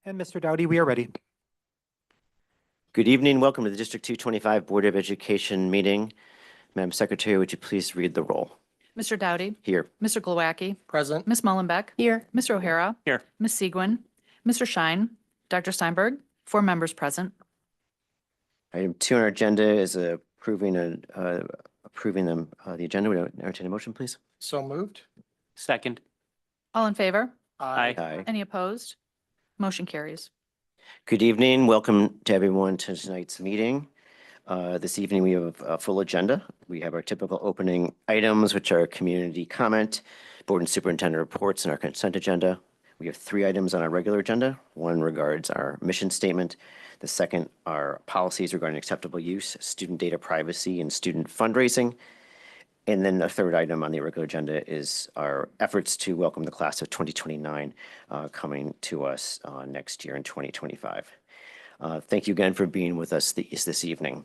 And Mr. Dowdy, we are ready. Good evening. Welcome to the District 225 Board of Education meeting. Madam Secretary, would you please read the roll? Mr. Dowdy. Here. Mr. Glowacki. Present. Ms. Mullenbeck. Here. Mr. O'Hara. Here. Ms. Segwin. Mr. Schein. Dr. Steinberg. 4 members present. Item 2 on our agenda is approving the agenda. Would I entertain a motion, please? So moved. Second. All in favor? Aye. Aye. Any opposed? Motion carries. Good evening. Welcome to everyone to tonight's meeting. This evening, we have a full agenda. We have our typical opening items, which are community comment, board and superintendent reports, and our consent agenda. We have 3 items on our regular agenda. One regards our mission statement. The second are policies regarding acceptable use, student data privacy, and student fundraising. And then the third item on the regular agenda is our efforts to welcome the class of 2029 coming to us next year in 2025. Thank you again for being with us this evening.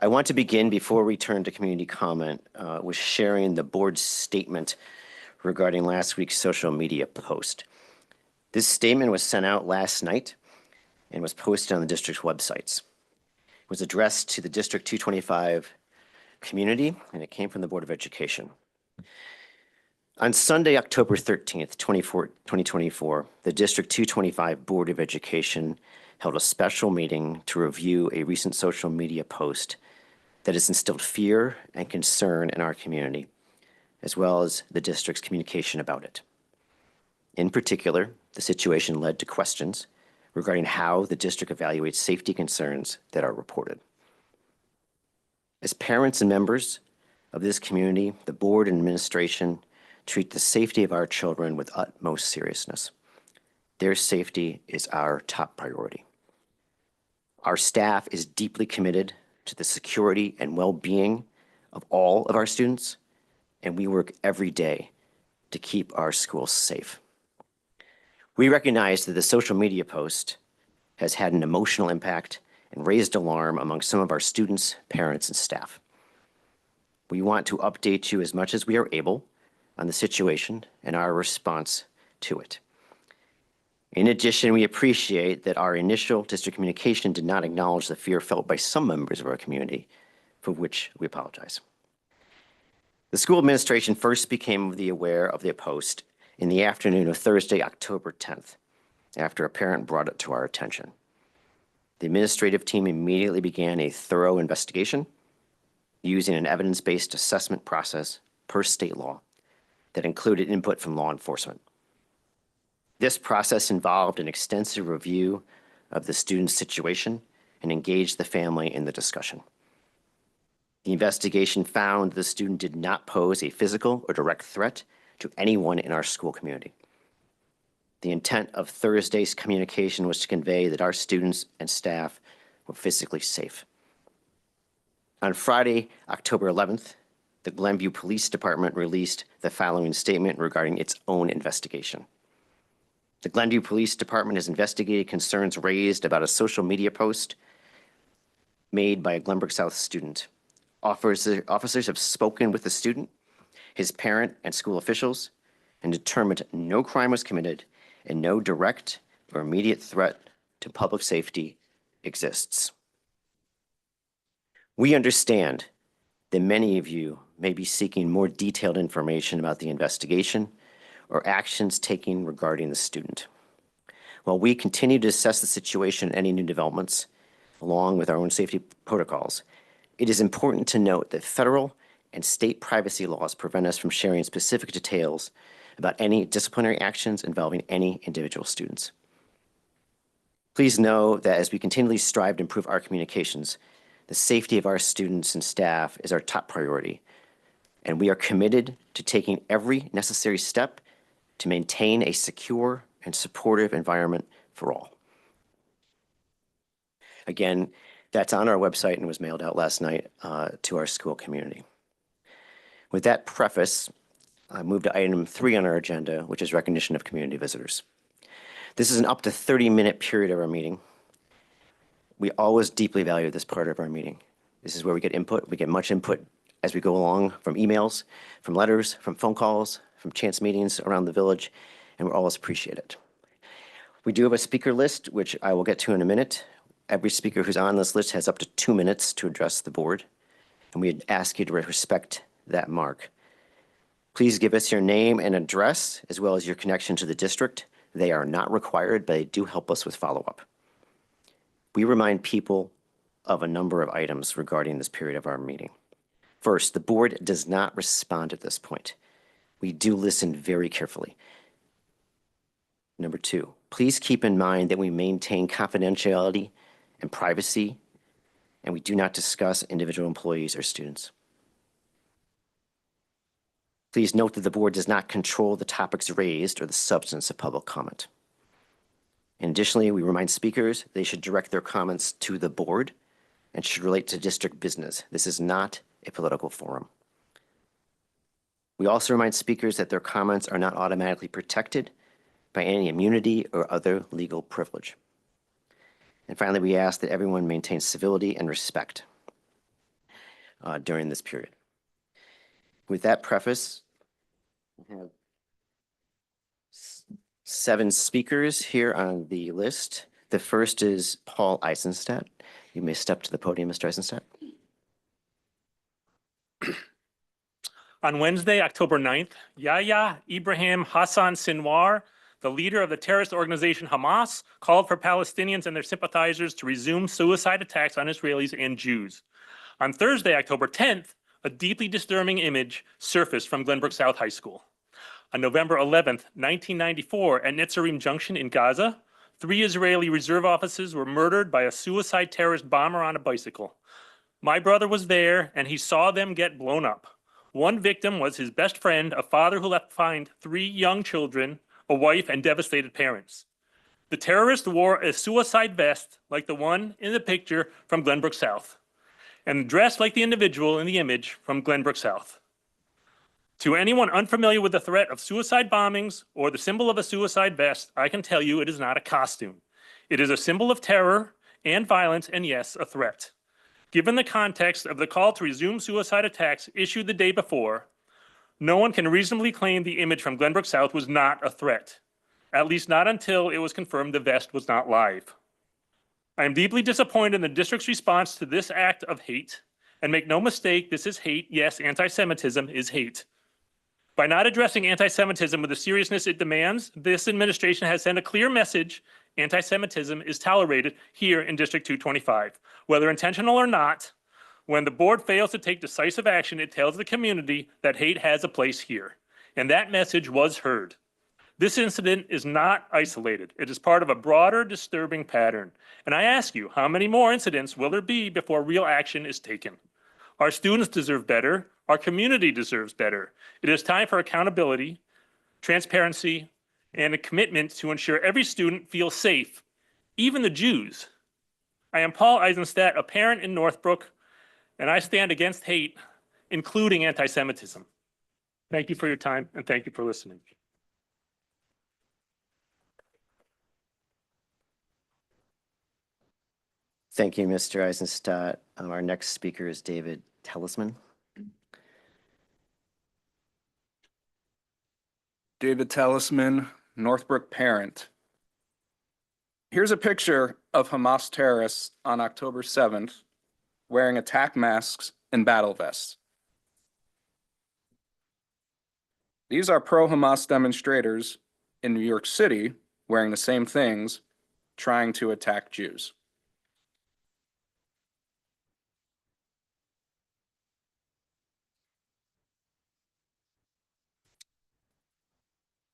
I want to begin, before we turn to community comment, with sharing the board's statement regarding last week's social media post. This statement was sent out last night and was posted on the district's websites. It was addressed to the District 225 community, and it came from the Board of Education. On Sunday, October 13th, 2024, the District 225 Board of Education held a special meeting to review a recent social media post that has instilled fear and concern in our community, as well as the district's communication about it. In particular, the situation led to questions regarding how the district evaluates safety concerns that are reported. As parents and members of this community, the board and administration treat the safety of our children with utmost seriousness. Their safety is our top priority. Our staff is deeply committed to the security and well-being of all of our students, and we work every day to keep our schools safe. We recognize that the social media post has had an emotional impact and raised alarm among some of our students, parents, and staff. We want to update you as much as we are able on the situation and our response to it. In addition, we appreciate that our initial district communication did not acknowledge the fear felt by some members of our community, for which we apologize. The school administration first became aware of the post in the afternoon of Thursday, October 10th, after a parent brought it to our attention. The administrative team immediately began a thorough investigation using an evidence-based assessment process per state law that included input from law enforcement. This process involved an extensive review of the student's situation and engaged the family in the discussion. The investigation found the student did not pose a physical or direct threat to anyone in our school community. The intent of Thursday's communication was to convey that our students and staff were physically safe. On Friday, October 11th, the Glenview Police Department released the following statement regarding its own investigation. The Glenview Police Department has investigated concerns raised about a social media post made by a Glenbrook South student. Officers have spoken with the student, his parent, and school officials, and determined no crime was committed and no direct or immediate threat to public safety exists. We understand that many of you may be seeking more detailed information about the investigation or actions taken regarding the student. While we continue to assess the situation and any new developments, along with our own safety protocols, it is important to note that federal and state privacy laws prevent us from sharing specific details about any disciplinary actions involving any individual students. Please know that as we continually strive to improve our communications, the safety of our students and staff is our top priority, and we are committed to taking every necessary step to maintain a secure and supportive environment for all. Again, that's on our website and was mailed out last night to our school community. With that preface, I move to item 3 on our agenda, which is recognition of community visitors. This is an up to 30-minute period of our meeting. We always deeply value this part of our meeting. This is where we get input. We get much input as we go along, from emails, from letters, from phone calls, from chance meetings around the village, and we always appreciate it. We do have a speaker list, which I will get to in a minute. Every speaker who's on this list has up to 2 minutes to address the board, and we'd ask you to respect that mark. Please give us your name and address, as well as your connection to the district. They are not required, but they do help us with follow-up. We remind people of a number of items regarding this period of our meeting. First, the board does not respond at this point. We do listen very carefully. Number two, please keep in mind that we maintain confidentiality and privacy, and we do not discuss individual employees or students. Please note that the board does not control the topics raised or the substance of public comment. And additionally, we remind speakers they should direct their comments to the board and should relate to district business. This is not a political forum. We also remind speakers that their comments are not automatically protected by any immunity or other legal privilege. And finally, we ask that everyone maintain civility and respect during this period. With that preface, we have 7 speakers here on the list. The first is Paul Eisenstadt. You may step to the podium, Mr. Eisenstadt. On Wednesday, October 9th, Yahya Ibrahim Hassan Sinwar, the leader of the terrorist organization Hamas, called for Palestinians and their sympathizers to resume suicide attacks on Israelis and Jews. On Thursday, October 10th, a deeply disturbing image surfaced from Glenbrook South High School. On November 11th, 1994, at Netzarim Junction in Gaza, 3 Israeli reserve officers were murdered by a suicide terrorist bomber on a bicycle. My brother was there, and he saw them get blown up. One victim was his best friend, a father who left behind 3 young children, a wife, and devastated parents. The terrorist wore a suicide vest like the one in the picture from Glenbrook South, and dressed like the individual in the image from Glenbrook South. To anyone unfamiliar with the threat of suicide bombings or the symbol of a suicide vest, I can tell you it is not a costume. It is a symbol of terror and violence, and yes, a threat. Given the context of the call to resume suicide attacks issued the day before, no one can reasonably claim the image from Glenbrook South was not a threat, at least not until it was confirmed the vest was not live. I am deeply disappointed in the district's response to this act of hate, and make no mistake, this is hate. Yes, anti-Semitism is hate. By not addressing anti-Semitism with the seriousness it demands, this administration has sent a clear message: anti-Semitism is tolerated here in District 225. Whether intentional or not, when the board fails to take decisive action, it tells the community that hate has a place here. And that message was heard. This incident is not isolated. It is part of a broader disturbing pattern. And I ask you, how many more incidents will there be before real action is taken? Our students deserve better. Our community deserves better. It is time for accountability, transparency, and a commitment to ensure every student feels safe, even the Jews. I am Paul Eisenstadt, a parent in Northbrook, and I stand against hate, including anti-Semitism. Thank you for your time, and thank you for listening. Thank you, Mr. Eisenstadt. Our next speaker is David Tellisman. David Tellisman, Northbrook parent. Here's a picture of Hamas terrorists on October 7th wearing attack masks and battle vests. These are pro-Hamas demonstrators in New York City wearing the same things, trying to attack Jews.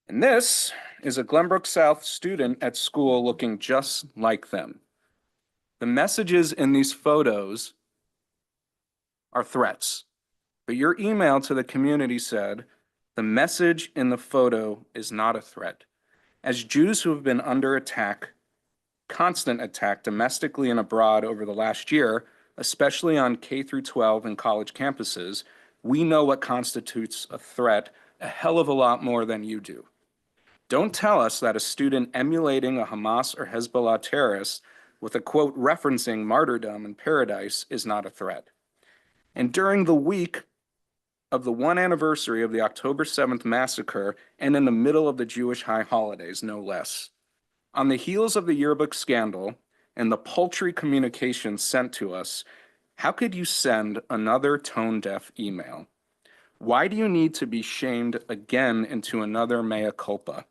And this is a Glenbrook South student at school looking just like them. The messages in these photos are threats, but your email to the community said the message in the photo is not a threat. As Jews who have been under attack, constant attack domestically and abroad over the last year, especially on K-12 and college campuses, we know what constitutes a threat a hell of a lot more than you do. Don't tell us that a student emulating a Hamas or Hezbollah terrorist with a quote referencing martyrdom and paradise is not a threat. And during the week of the 1 anniversary of the October 7th massacre and in the middle of the Jewish high holidays, no less, On the heels of the yearbook scandal and the paltry communications sent to us, how could you send another tone-deaf email? Why do you need to be shamed again into another mea culpa?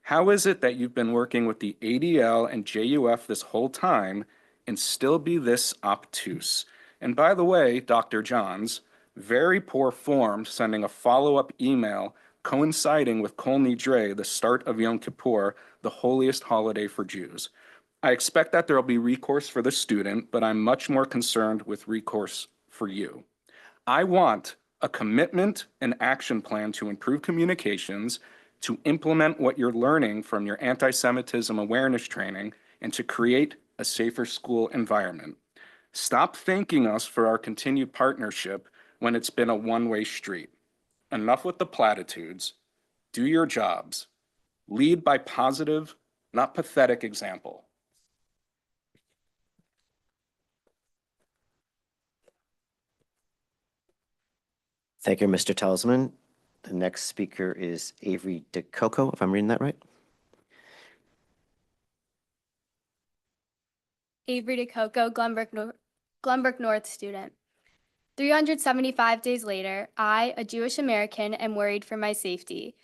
How is it that you've been working with the ADL and JUF this whole time and still be this obtuse? And by the way, Dr. Johns, very poor form sending a follow-up email coinciding with Kol Nidre, the start of Yom Kippur, the holiest holiday for Jews. I expect that there will be recourse for the student, but I'm much more concerned with recourse for you. I want a commitment and action plan to improve communications, to implement what you're learning from your anti-Semitism awareness training, and to create a safer school environment. Stop thanking us for our continued partnership when it's been a one-way street. Enough with the platitudes. Do your jobs. Lead by positive, not pathetic example. Thank you, Mr. Talisman. The next speaker is Avery DeCoco, if I'm reading that right. Avery DeCoco, Glenbrook North student. 375 days later, I, a Jewish American, am worried for my safety.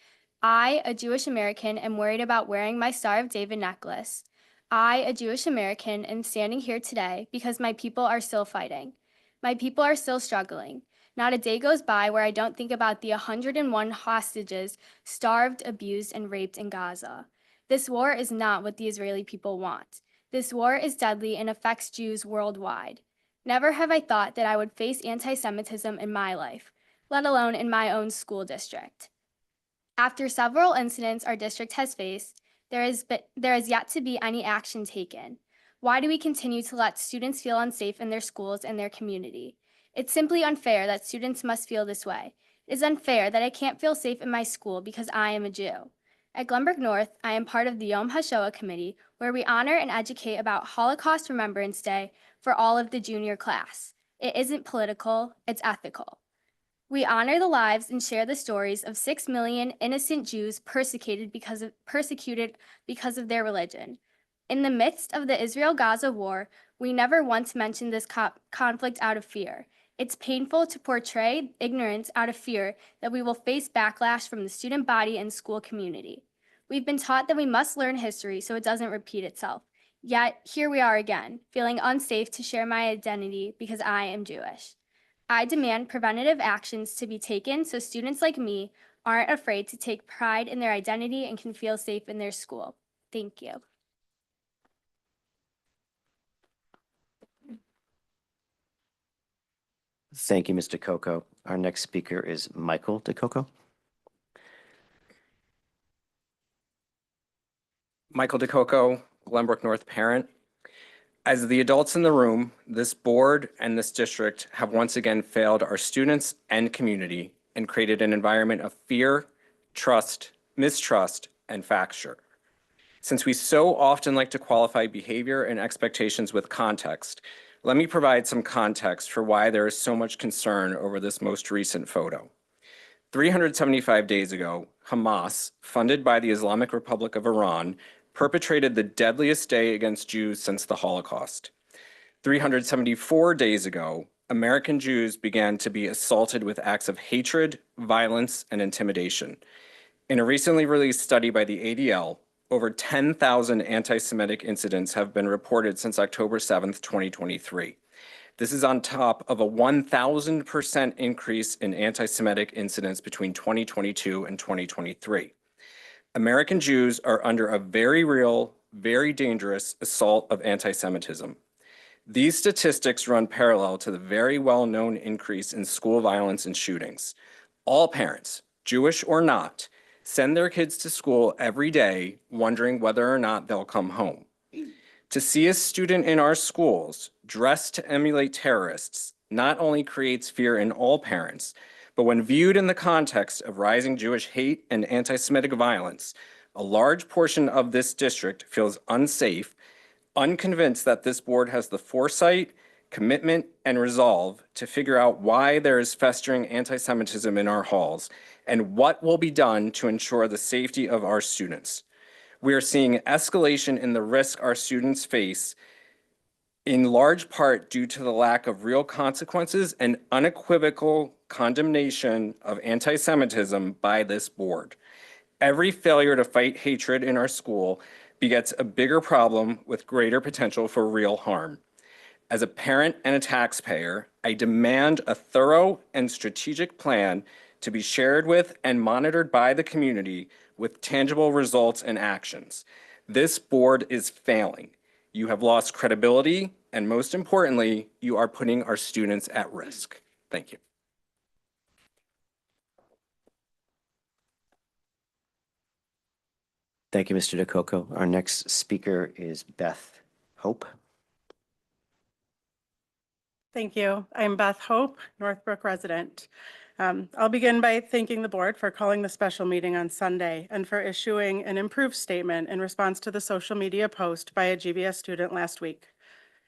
I, a Jewish American, am worried about wearing my Star of David necklace. I, a Jewish American, am standing here today because my people are still fighting. My people are still struggling. Not a day goes by where I don't think about the 101 hostages starved, abused, and raped in Gaza. This war is not what the Israeli people want. This war is deadly and affects Jews worldwide. Never have I thought that I would face anti-Semitism in my life, let alone in my own school district. After several incidents our district has faced, there has yet to be any action taken. Why do we continue to let students feel unsafe in their schools and their community? It's simply unfair that students must feel this way. It is unfair that I can't feel safe in my school because I am a Jew. At Glenbrook North, I am part of the Yom HaShoah Committee, where we honor and educate about Holocaust Remembrance Day for all of the junior class. It isn't political, it's ethical. We honor the lives and share the stories of 6 million innocent Jews persecuted because of their religion. In the midst of the Israel-Gaza war, we never once mentioned this conflict out of fear. It's painful to portray ignorance out of fear that we will face backlash from the student body and school community. We've been taught that we must learn history so it doesn't repeat itself. Yet, here we are again, feeling unsafe to share my identity because I am Jewish. I demand preventative actions to be taken so students like me aren't afraid to take pride in their identity and can feel safe in their school. Thank you. Thank you, Mr. DeCoco. Our next speaker is Michael DeCoco. Michael DeCoco, Glenbrook North parent. As the adults in the room, this board and this district have once again failed our students and community and created an environment of fear, trust, mistrust, and fracture. Since we so often like to qualify behavior and expectations with context, let me provide some context for why there is so much concern over this most recent photo. 375 days ago, Hamas, funded by the Islamic Republic of Iran, perpetrated the deadliest day against Jews since the Holocaust. 374 days ago, American Jews began to be assaulted with acts of hatred, violence, and intimidation. In a recently released study by the ADL, over 10,000 anti-Semitic incidents have been reported since October 7th, 2023. This is on top of a 1,000% increase in anti-Semitic incidents between 2022 and 2023. American Jews are under a very real, very dangerous assault of anti-Semitism. These statistics run parallel to the very well-known increase in school violence and shootings. All parents, Jewish or not, send their kids to school every day wondering whether or not they'll come home. To see a student in our schools dressed to emulate terrorists not only creates fear in all parents, but when viewed in the context of rising Jewish hate and anti-Semitic violence, a large portion of this district feels unsafe, unconvinced that this board has the foresight, commitment, and resolve to figure out why there is festering anti-Semitism in our halls and what will be done to ensure the safety of our students. We are seeing escalation in the risk our students face, in large part due to the lack of real consequences and unequivocal condemnation of anti-Semitism by this board. Every failure to fight hatred in our school begets a bigger problem with greater potential for real harm. As a parent and a taxpayer, I demand a thorough and strategic plan to be shared with and monitored by the community with tangible results and actions. This board is failing. You have lost credibility, and most importantly, you are putting our students at risk. Thank you. Thank you, Mr. DeCoco. Our next speaker is Beth Hope. Thank you. I'm Beth Hope, Northbrook resident. I'll begin by thanking the board for calling the special meeting on Sunday and for issuing an improved statement in response to the social media post by a GBS student last week.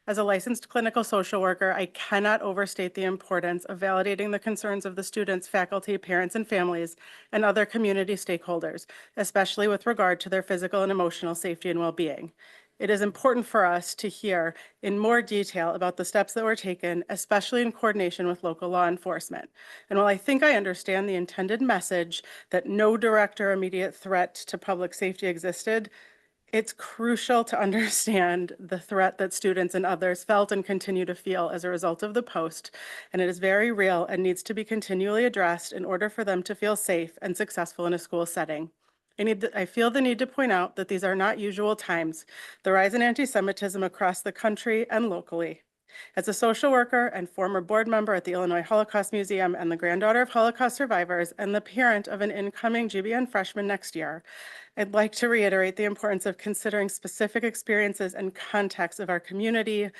As a licensed clinical social worker, I cannot overstate the importance of validating the concerns of the students, faculty, parents, and families, and other community stakeholders, especially with regard to their physical and emotional safety and well-being. It is important for us to hear in more detail about the steps that were taken, especially in coordination with local law enforcement. And while I think I understand the intended message that no direct or immediate threat to public safety existed, it's crucial to understand the threat that students and others felt and continue to feel as a result of the post, and it is very real and needs to be continually addressed in order for them to feel safe and successful in a school setting. I feel the need to point out that these are not usual times. The rise in anti-Semitism across the country and locally. As a social worker and former board member at the Illinois Holocaust Museum and the granddaughter of Holocaust survivors and the parent of an incoming GBN freshman next year, I'd like to reiterate the importance of considering specific experiences and contexts of our community,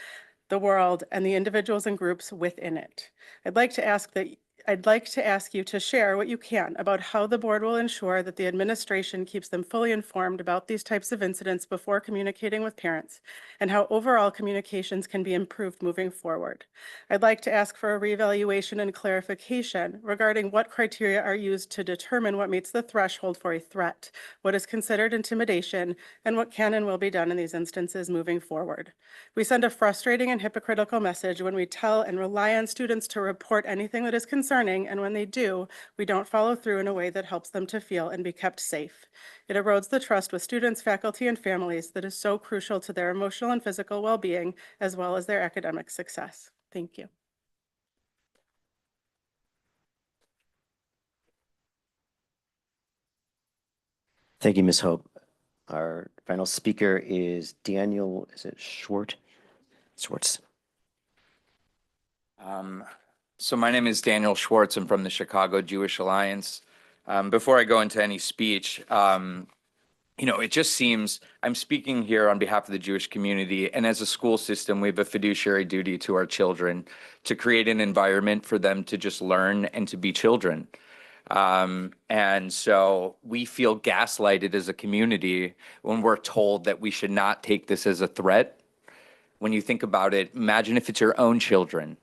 the world, and the individuals and groups within it. I'd like to ask you to share what you can about how the board will ensure that the administration keeps them fully informed about these types of incidents before communicating with parents, and how overall communications can be improved moving forward. I'd like to ask for a reevaluation and clarification regarding what criteria are used to determine what meets the threshold for a threat, what is considered intimidation, and what can and will be done in these instances moving forward. We send a frustrating and hypocritical message when we tell and rely on students to report anything that is concerning, and when they do, we don't follow through in a way that helps them to feel and be kept safe. It erodes the trust with students, faculty, and families that is so crucial to their emotional and physical well-being, as well as their academic success. Thank you. Thank you, Ms. Hope. Our final speaker is Daniel, is it Schwartz? So my name is Daniel Schwartz. I'm from the Chicago Jewish Alliance. Before I go into any speech, it just seems I'm speaking here on behalf of the Jewish community, and as a school system, we have a fiduciary duty to our children to create an environment for them to just learn and to be children. And so we feel gaslighted as a community when we're told that we should not take this as a threat. When you think about it, imagine if it's your own children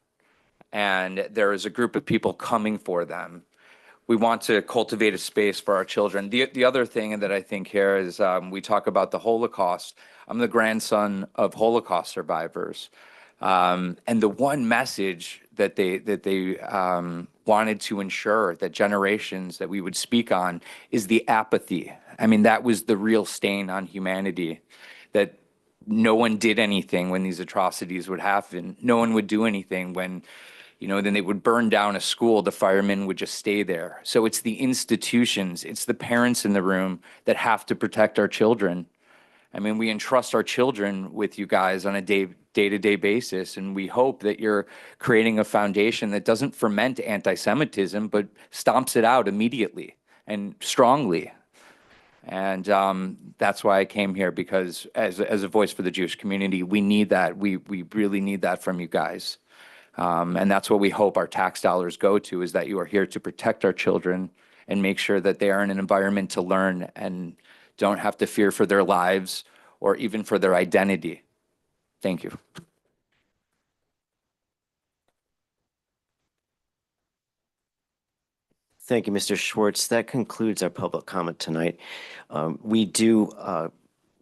and there is a group of people coming for them. We want to cultivate a space for our children. The other thing that I think here is we talk about the Holocaust. I'm the grandson of Holocaust survivors. And the one message that they wanted to ensure that generations that we would speak on is the apathy. I mean, that was the real stain on humanity, that no one did anything when these atrocities would happen. No one would do anything when, then they would burn down a school, the firemen would just stay there. So it's the institutions, it's the parents in the room that have to protect our children. I mean, we entrust our children with you guys on a day-to-day basis, and we hope that you're creating a foundation that doesn't ferment anti-Semitism, but stomps it out immediately and strongly. And that's why I came here, because as a voice for the Jewish community, we need that. We really need that from you guys. And that's what we hope our tax dollars go to, is that you are here to protect our children and make sure that they are in an environment to learn and don't have to fear for their lives or even for their identity. Thank you. Thank you, Mr. Schwartz. That concludes our public comment tonight. We do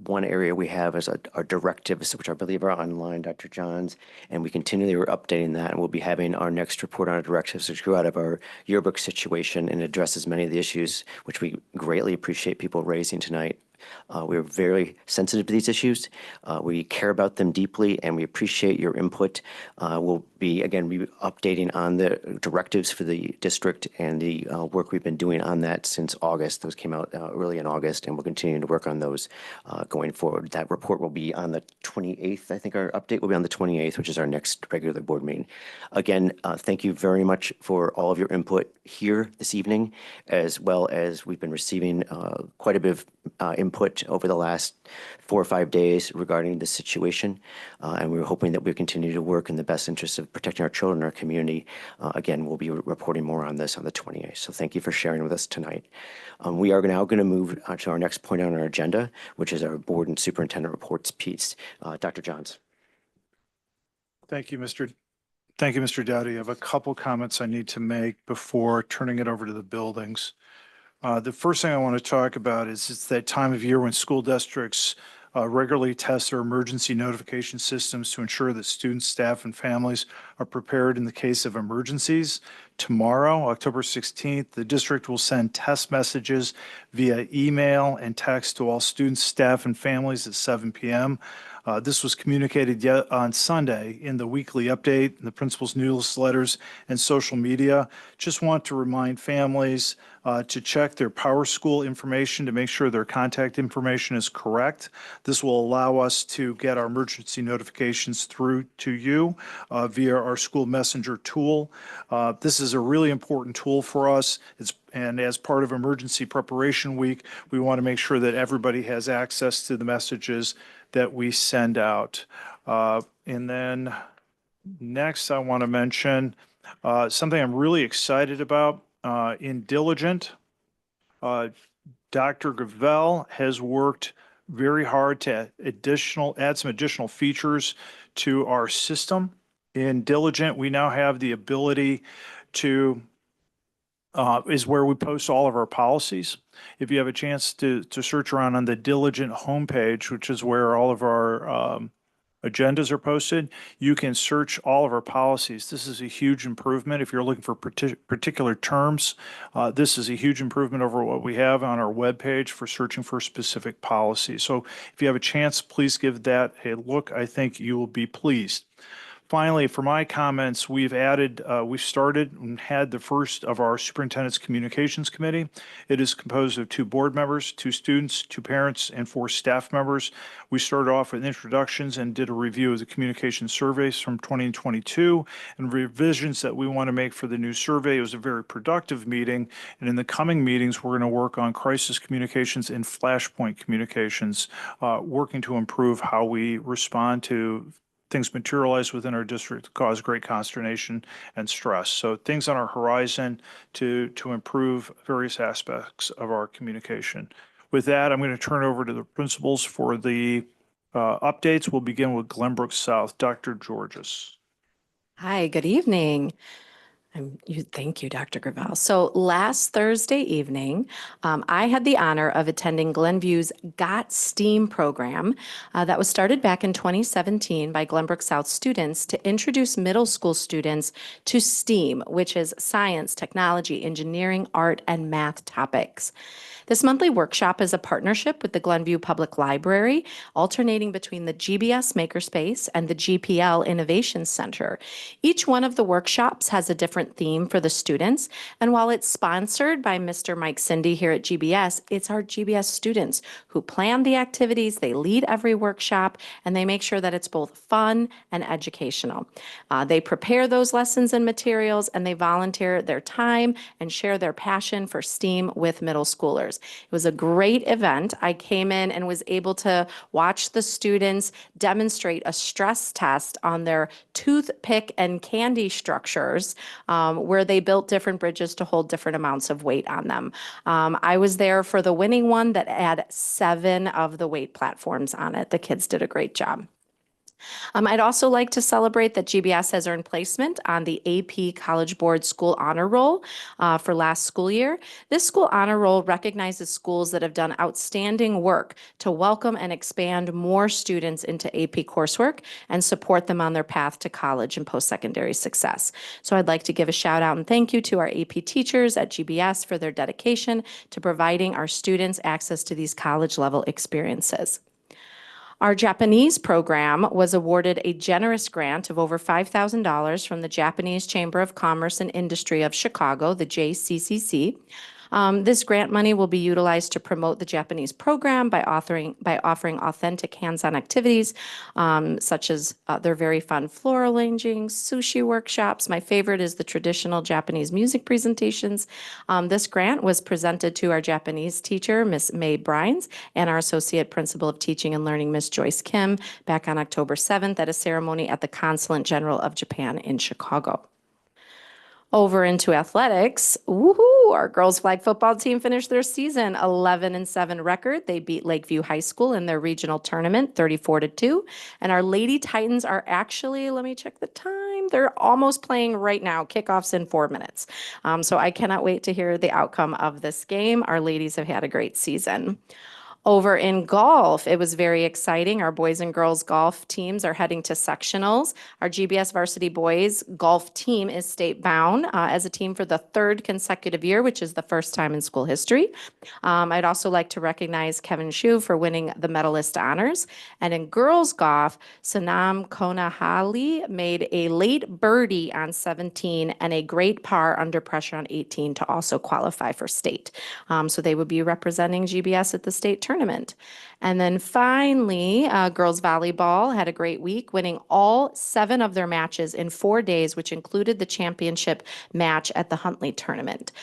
one area we have is our directives, which I believe are online, Dr. Johns, and we continually are updating that. And we'll be having our next report on our directives, which grew out of our yearbook situation and addresses many of the issues, which we greatly appreciate people raising tonight. We're very sensitive to these issues. We care about them deeply, and we appreciate your input. We'll be updating on the directives for the district and the work we've been doing on that since August. Those came out early in August, and we'll continue to work on those going forward. That report will be on the 28th. I think our update will be on the 28th, which is our next regular board meeting. Again, thank you very much for all of your input here this evening, as well as we've been receiving quite a bit of input over the last 4 or 5 days regarding this situation. And we're hoping that we continue to work in the best interest of protecting our children and our community. Again, we'll be reporting more on this on the 28th. So thank you for sharing with us tonight. We are now going to move on to our next point on our agenda, which is our board and superintendent reports piece. Dr. Johns. Thank you, Mr. Dowdy. I have a couple comments I need to make before turning it over to the buildings. The first thing I want to talk about is it's that time of year when school districts regularly test their emergency notification systems to ensure that students, staff, and families are prepared in the case of emergencies. Tomorrow, October 16th, the district will send test messages via email and text to all students, staff, and families at 7 p.m. This was communicated yet on Sunday in the weekly update, the principal's newsletters, and social media. Just want to remind families to check their PowerSchool information to make sure their contact information is correct. This will allow us to get our emergency notifications through to you via our school messenger tool. This is a really important tool for us. And as part of Emergency Preparation Week, we want to make sure that everybody has access to the messages that we send out. And then next, I want to mention something I'm really excited about. In Diligent, Dr. Gravel has worked very hard to add some additional features to our system. In Diligent, we now have the ability to is where we post all of our policies. If you have a chance to search around on the Diligent homepage, which is where all of our agendas are posted, you can search all of our policies. This is a huge improvement. If you're looking for particular terms, this is a huge improvement over what we have on our webpage for searching for specific policies. So if you have a chance, please give that a look. I think you will be pleased. Finally, for my comments, we've started and had the first of our superintendent's communications committee. It is composed of 2 board members, 2 students, 2 parents, and 4 staff members. We started off with introductions and did a review of the communication surveys from 2022 and revisions that we want to make for the new survey. It was a very productive meeting. And in the coming meetings, we're going to work on crisis communications and flashpoint communications, working to improve how we respond to things materialize within our district that cause great consternation and stress. So things on our horizon to improve various aspects of our communication. With that, I'm going to turn over to the principals for the updates. We'll begin with Glenbrook South. Dr. Georges. Hi, good evening. Thank you, Dr. Gravel. So last Thursday evening, I had the honor of attending Glenview's Got STEAM program that was started back in 2017 by Glenbrook South students to introduce middle school students to STEAM, which is science, technology, engineering, art, and math topics. This monthly workshop is a partnership with the Glenview Public Library, alternating between the GBS Makerspace and the GPL Innovation Center. Each one of the workshops has a different theme for the students, and while it's sponsored by Mr. Mike Cindy here at GBS, it's our GBS students who plan the activities, they lead every workshop, and they make sure that it's both fun and educational. They prepare those lessons and materials, and they volunteer their time and share their passion for STEAM with middle schoolers. It was a great event. I came in and was able to watch the students demonstrate a stress test on their toothpick and candy structures where they built different bridges to hold different amounts of weight on them. I was there for the winning one that had 7 of the weight platforms on it. The kids did a great job. I'd also like to celebrate that GBS has earned placement on the AP College Board School Honor Roll for last school year. This school honor roll recognizes schools that have done outstanding work to welcome and expand more students into AP coursework and support them on their path to college and post-secondary success. So I'd like to give a shout out and thank you to our AP teachers at GBS for their dedication to providing our students access to these college level experiences. Our Japanese program was awarded a generous grant of over $5,000 from the Japanese Chamber of Commerce and Industry of Chicago, the JCCC. This grant money will be utilized to promote the Japanese program by offering authentic hands-on activities, such as their very fun floral arranging, sushi workshops. My favorite is the traditional Japanese music presentations. This grant was presented to our Japanese teacher, Miss May Brines, and our Associate Principal of Teaching and Learning, Miss Joyce Kim, back on October 7th at a ceremony at the Consulate General of Japan in Chicago. Over into athletics, woohoo! Our girls flag football team finished their season 11-7 record. They beat Lakeview High School in their regional tournament 34-2. And our Lady Titans are actually, let me check the time, they're almost playing right now. Kickoff's in 4 minutes. So I cannot wait to hear the outcome of this game. Our ladies have had a great season. Over in golf, it was very exciting. Our boys and girls golf teams are heading to sectionals. Our GBS varsity boys golf team is state bound as a team for the 3rd consecutive year, which is the first time in school history. I'd also like to recognize Kevin Shu for winning the medalist honors. And in girls golf, Sanam Konahali made a late birdie on 17 and a great par under pressure on 18 to also qualify for state. So they would be representing GBS at the state tournament. And then finally, girls volleyball had a great week, winning all 7 of their matches in 4 days, which included the championship match at the Huntley tournament.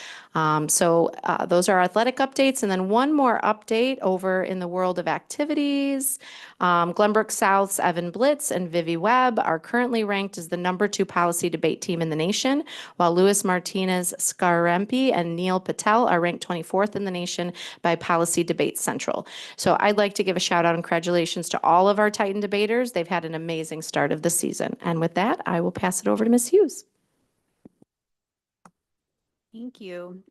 So those are athletic updates. And then one more update over in the world of activities. Glenbrook South's Evan Blitz and Vivi Webb are currently ranked as the #2 policy debate team in the nation, while Luis Martinez Scarempi and Neil Patel are ranked 24th in the nation by Policy Debate Central. So I'd like to give a shout out and congratulations to all of our Titan debaters. They've had an amazing start of the season. And with that, I will pass it over to Ms. Hughes. Thank you.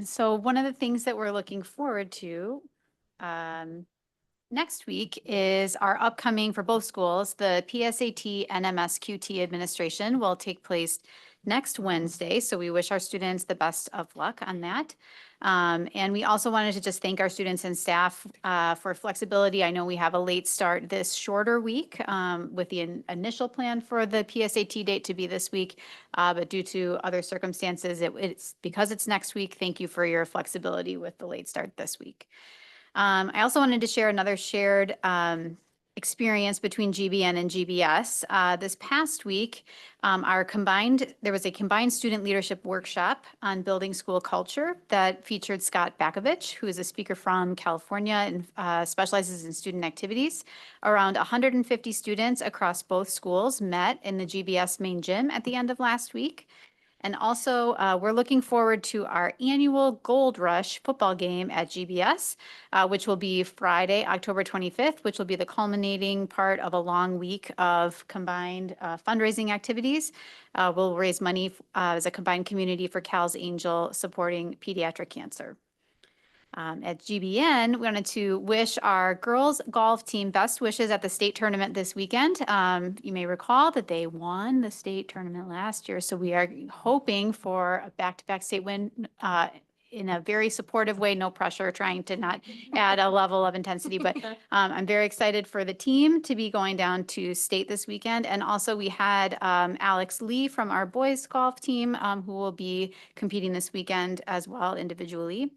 So one of the things that we're looking forward to next week is our upcoming, for both schools, the PSAT NMSQT administration will take place next Wednesday. So we wish our students the best of luck on that. And we also wanted to just thank our students and staff for flexibility. I know we have a late start this shorter week with the initial plan for the PSAT date to be this week, but due to other circumstances, it's because it's next week. Thank you for your flexibility with the late start this week. I also wanted to share another shared experience between GBN and GBS. This past week, there was a combined student leadership workshop on building school culture that featured Scott Bakovich, who is a speaker from California and specializes in student activities. Around 150 students across both schools met in the GBS main gym at the end of last week. And also, we're looking forward to our annual Gold Rush football game at GBS, which will be Friday, October 25th, which will be the culminating part of a long week of combined fundraising activities. We'll raise money as a combined community for Cal's Angel supporting pediatric cancer. At GBN, we wanted to wish our girls golf team best wishes at the state tournament this weekend. You may recall that they won the state tournament last year, so we are hoping for a back-to-back state win in a very supportive way, no pressure, trying to not add a level of intensity. But I'm very excited for the team to be going down to state this weekend. And also we had Alex Lee from our boys golf team who will be competing this weekend as well individually.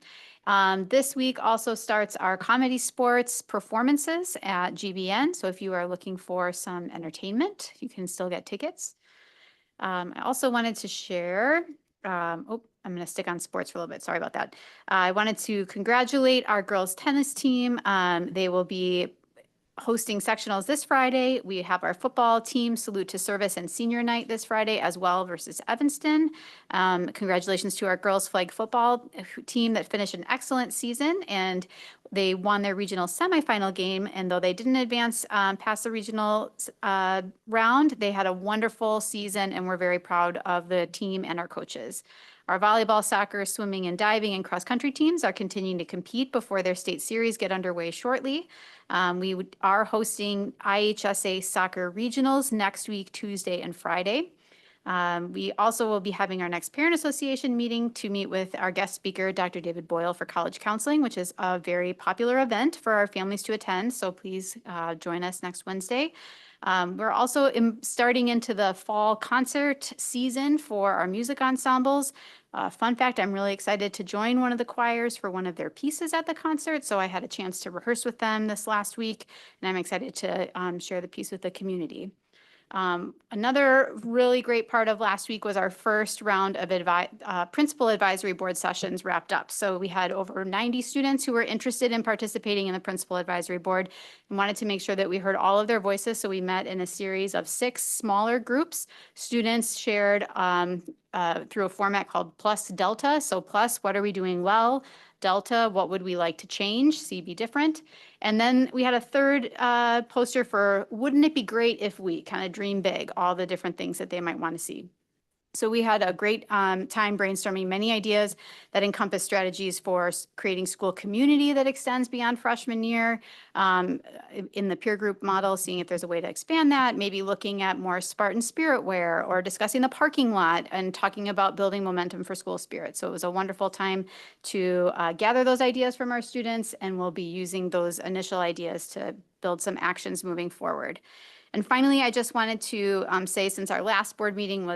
This week also starts our comedy sports performances at GBN. So if you are looking for some entertainment, you can still get tickets. I also wanted to share, I'm going to stick on sports for a little bit. Sorry about that. I wanted to congratulate our girls tennis team. They will be hosting sectionals this Friday. We have our football team salute to service and senior night this Friday as well versus Evanston. Congratulations to our girls flag football team that finished an excellent season, and they won their regional semifinal game. And though they didn't advance past the regional round, they had a wonderful season, and we're very proud of the team and our coaches. Our volleyball, soccer, swimming, and diving and cross-country teams are continuing to compete before their state series get underway shortly. We are hosting IHSA soccer regionals next week, Tuesday and Friday. We also will be having our next Parent Association meeting to meet with our guest speaker, Dr. David Boyle, for college counseling, which is a very popular event for our families to attend. So please join us next Wednesday. We're also starting into the fall concert season for our music ensembles. Fun fact, I'm really excited to join one of the choirs for one of their pieces at the concert. So I had a chance to rehearse with them this last week, and I'm excited to share the piece with the community. Another really great part of last week was our first round of principal advisory board sessions wrapped up. So we had over 90 students who were interested in participating in the principal advisory board and wanted to make sure that we heard all of their voices. So we met in a series of 6 smaller groups. Students shared through a format called Plus Delta. So plus, what are we doing well? Delta, what would we like to change? See, be different. And then we had a third poster for wouldn't it be great if we kind of dream big, all the different things that they might want to see. So we had a great time brainstorming many ideas that encompass strategies for creating school community that extends beyond freshman year, in the peer group model, seeing if there's a way to expand that, maybe looking at more Spartan spirit wear or discussing the parking lot and talking about building momentum for school spirit. So it was a wonderful time to gather those ideas from our students, and we'll be using those initial ideas to build some actions moving forward. And finally, I just wanted to say, since our last board meeting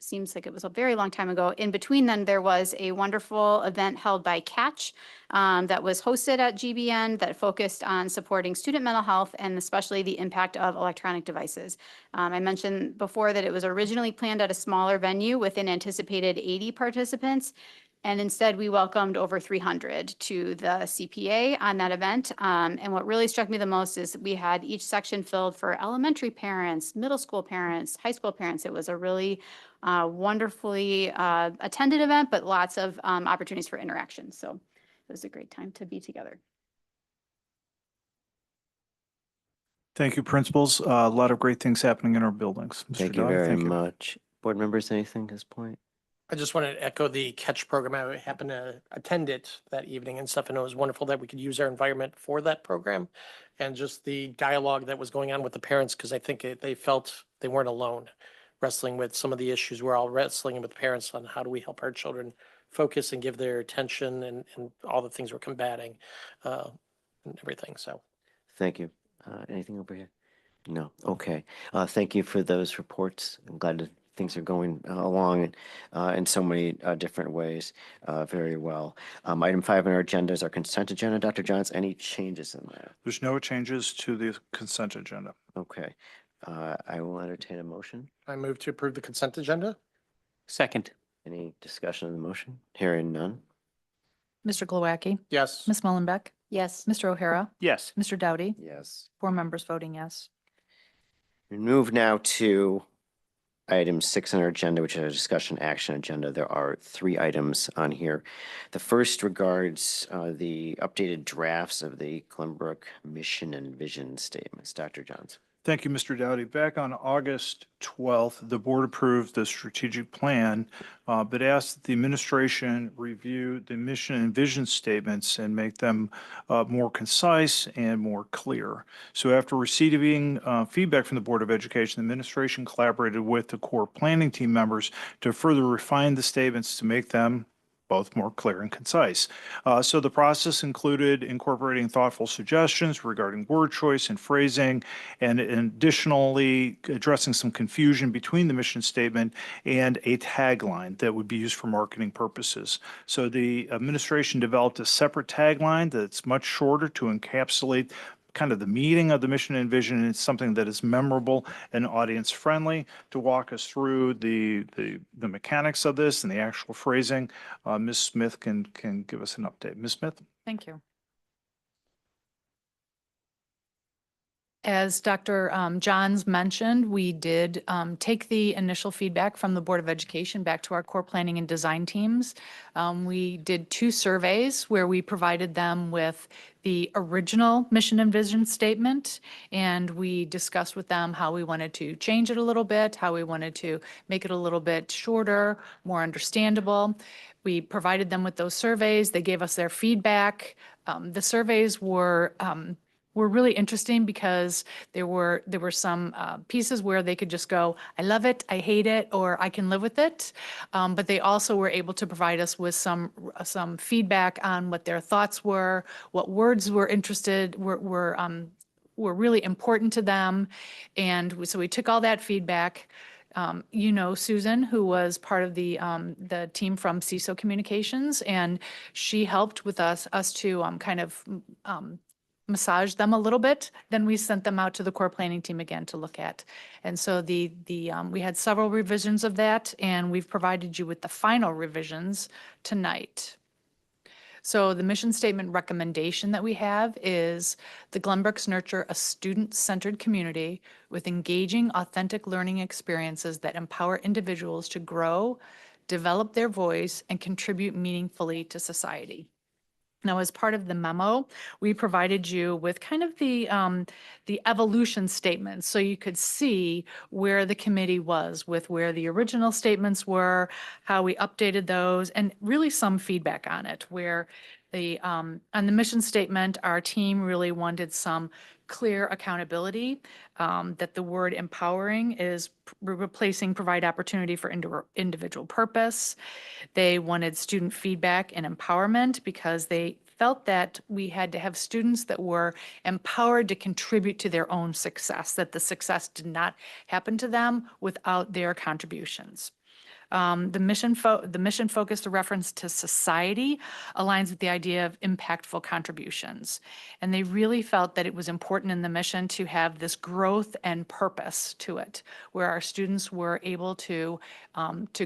seems like it was a very long time ago. In between then, there was a wonderful event held by Catch that was hosted at GBN that focused on supporting student mental health and especially the impact of electronic devices. I mentioned before that it was originally planned at a smaller venue with an anticipated 80 participants. And instead, we welcomed over 300 to the CPA on that event. And what really struck me the most is we had each section filled for elementary parents, middle school parents, high school parents. It was a really wonderfully attended event, but lots of opportunities for interaction. So it was a great time to be together. Thank you, principals. A lot of great things happening in our buildings. Mr. Thank you Dowd, very much. Board members, anything at this point? I just wanted to echo the Catch program. I happened to attend it that evening and stuff, and it was wonderful that we could use our environment for that program and just the dialogue that was going on with the parents, because I think they felt they weren't alone wrestling with some of the issues. We're all wrestling with parents on how do we help our children focus and give their attention and all the things we're combating and everything. So Thank you. Anything over here? No. Okay. Thank you for those reports. I'm glad that things are going along in so many different ways very well. Item 5 on our agenda is our consent agenda. Dr. Johns, any changes in that? There's no changes to the consent agenda. Okay. I will entertain a motion. I move to approve the consent agenda. Second. Any discussion on the motion? Hearing none. Mr. Glowacki, Yes. Ms. Mullenbeck, Yes. Mr. O'Hara, Yes. Mr. Doughty, Yes. 4 members voting yes. We move now to item 6 on our agenda, which is a discussion action agenda. There are 3 items on here. The first regards the updated drafts of the Glenbrook mission and vision statements. Dr. Johns. Thank you, Mr. Doughty. Back on August 12th, the board approved the strategic plan, but asked that the administration review the mission and vision statements and make them more concise and more clear. So after receiving feedback from the Board of Education, the administration collaborated with the core planning team members to further refine the statements to make them both more clear and concise. So the process included incorporating thoughtful suggestions regarding word choice and phrasing, and additionally addressing some confusion between the mission statement and a tagline that would be used for marketing purposes. So the administration developed a separate tagline that's much shorter to encapsulate kind of the meaning of the mission and vision, and it's something that is memorable and audience friendly. To walk us through the mechanics of this and the actual phrasing, Ms. Smith can give us an update. Ms. Smith? Thank you. As Dr. Johns mentioned, we did take the initial feedback from the Board of Education back to our core planning and design teams. We did 2 surveys where we provided them with the original mission and vision statement, and we discussed with them how we wanted to change it a little bit, how we wanted to make it a little bit shorter, more understandable. We provided them with those surveys. They gave us their feedback. The surveys were really interesting because there were some pieces where they could just go, I love it, I hate it, or I can live with it. But they also were able to provide us with some feedback on what their thoughts were, what words were really important to them. And so we took all that feedback. Susan, who was part of the team from CISO Communications, and she helped with us to kind of massage them a little bit. Then we sent them out to the core planning team again to look at. And so we had several revisions of that, and we've provided you with the final revisions tonight. So the mission statement recommendation that we have is the Glenbrooks nurture a student-centered community with engaging, authentic learning experiences that empower individuals to grow, develop their voice, and contribute meaningfully to society. Now, as part of the memo, we provided you with kind of the evolution statements, so you could see where the committee was with where the original statements were, how we updated those, and really some feedback on it, where on the mission statement, our team really wanted some clear accountability, that the word empowering is replacing provide opportunity for individual purpose. They wanted student feedback and empowerment because they felt that we had to have students that were empowered to contribute to their own success, that the success did not happen to them without their contributions. The mission-focused reference to society aligns with the idea of impactful contributions. And they really felt that it was important in the mission to have this growth and purpose to it, where our students were able to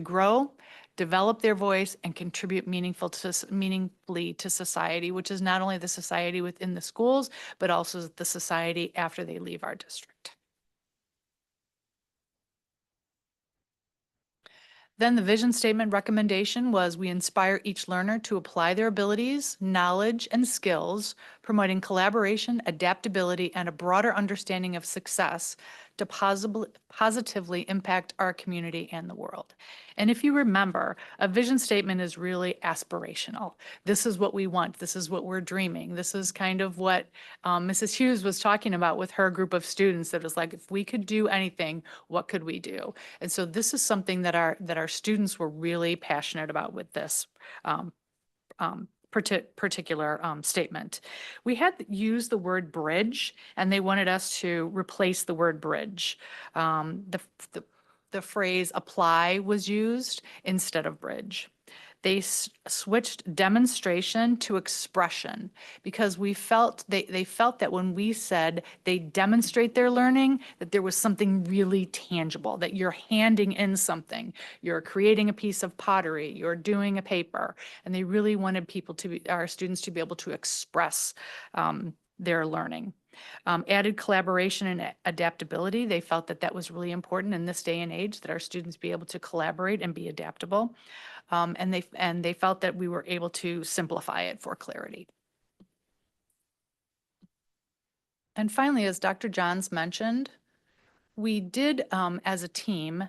grow, develop their voice, and contribute meaningfully to society, which is not only the society within the schools, but also the society after they leave our district. Then the vision statement recommendation was we inspire each learner to apply their abilities, knowledge, and skills, promoting collaboration, adaptability, and a broader understanding of success to positively impact our community and the world. And if you remember, a vision statement is really aspirational. This is what we want. This is what we're dreaming. This is kind of what Mrs. Hughes was talking about with her group of students, that was like, if we could do anything, what could we do? And so this is something that our students were really passionate about with this particular statement. We had used the word bridge, and they wanted us to replace the word bridge. The phrase apply was used instead of bridge. They switched demonstration to expression because we felt they felt that when we said they demonstrate their learning, that there was something really tangible, that you're handing in something, you're creating a piece of pottery, you're doing a paper, and they really wanted our students to be able to express their learning. Added collaboration and adaptability. They felt that was really important in this day and age, that our students be able to collaborate and be adaptable. And they felt that we were able to simplify it for clarity. And finally, as Dr. Johns mentioned, we did, as a team,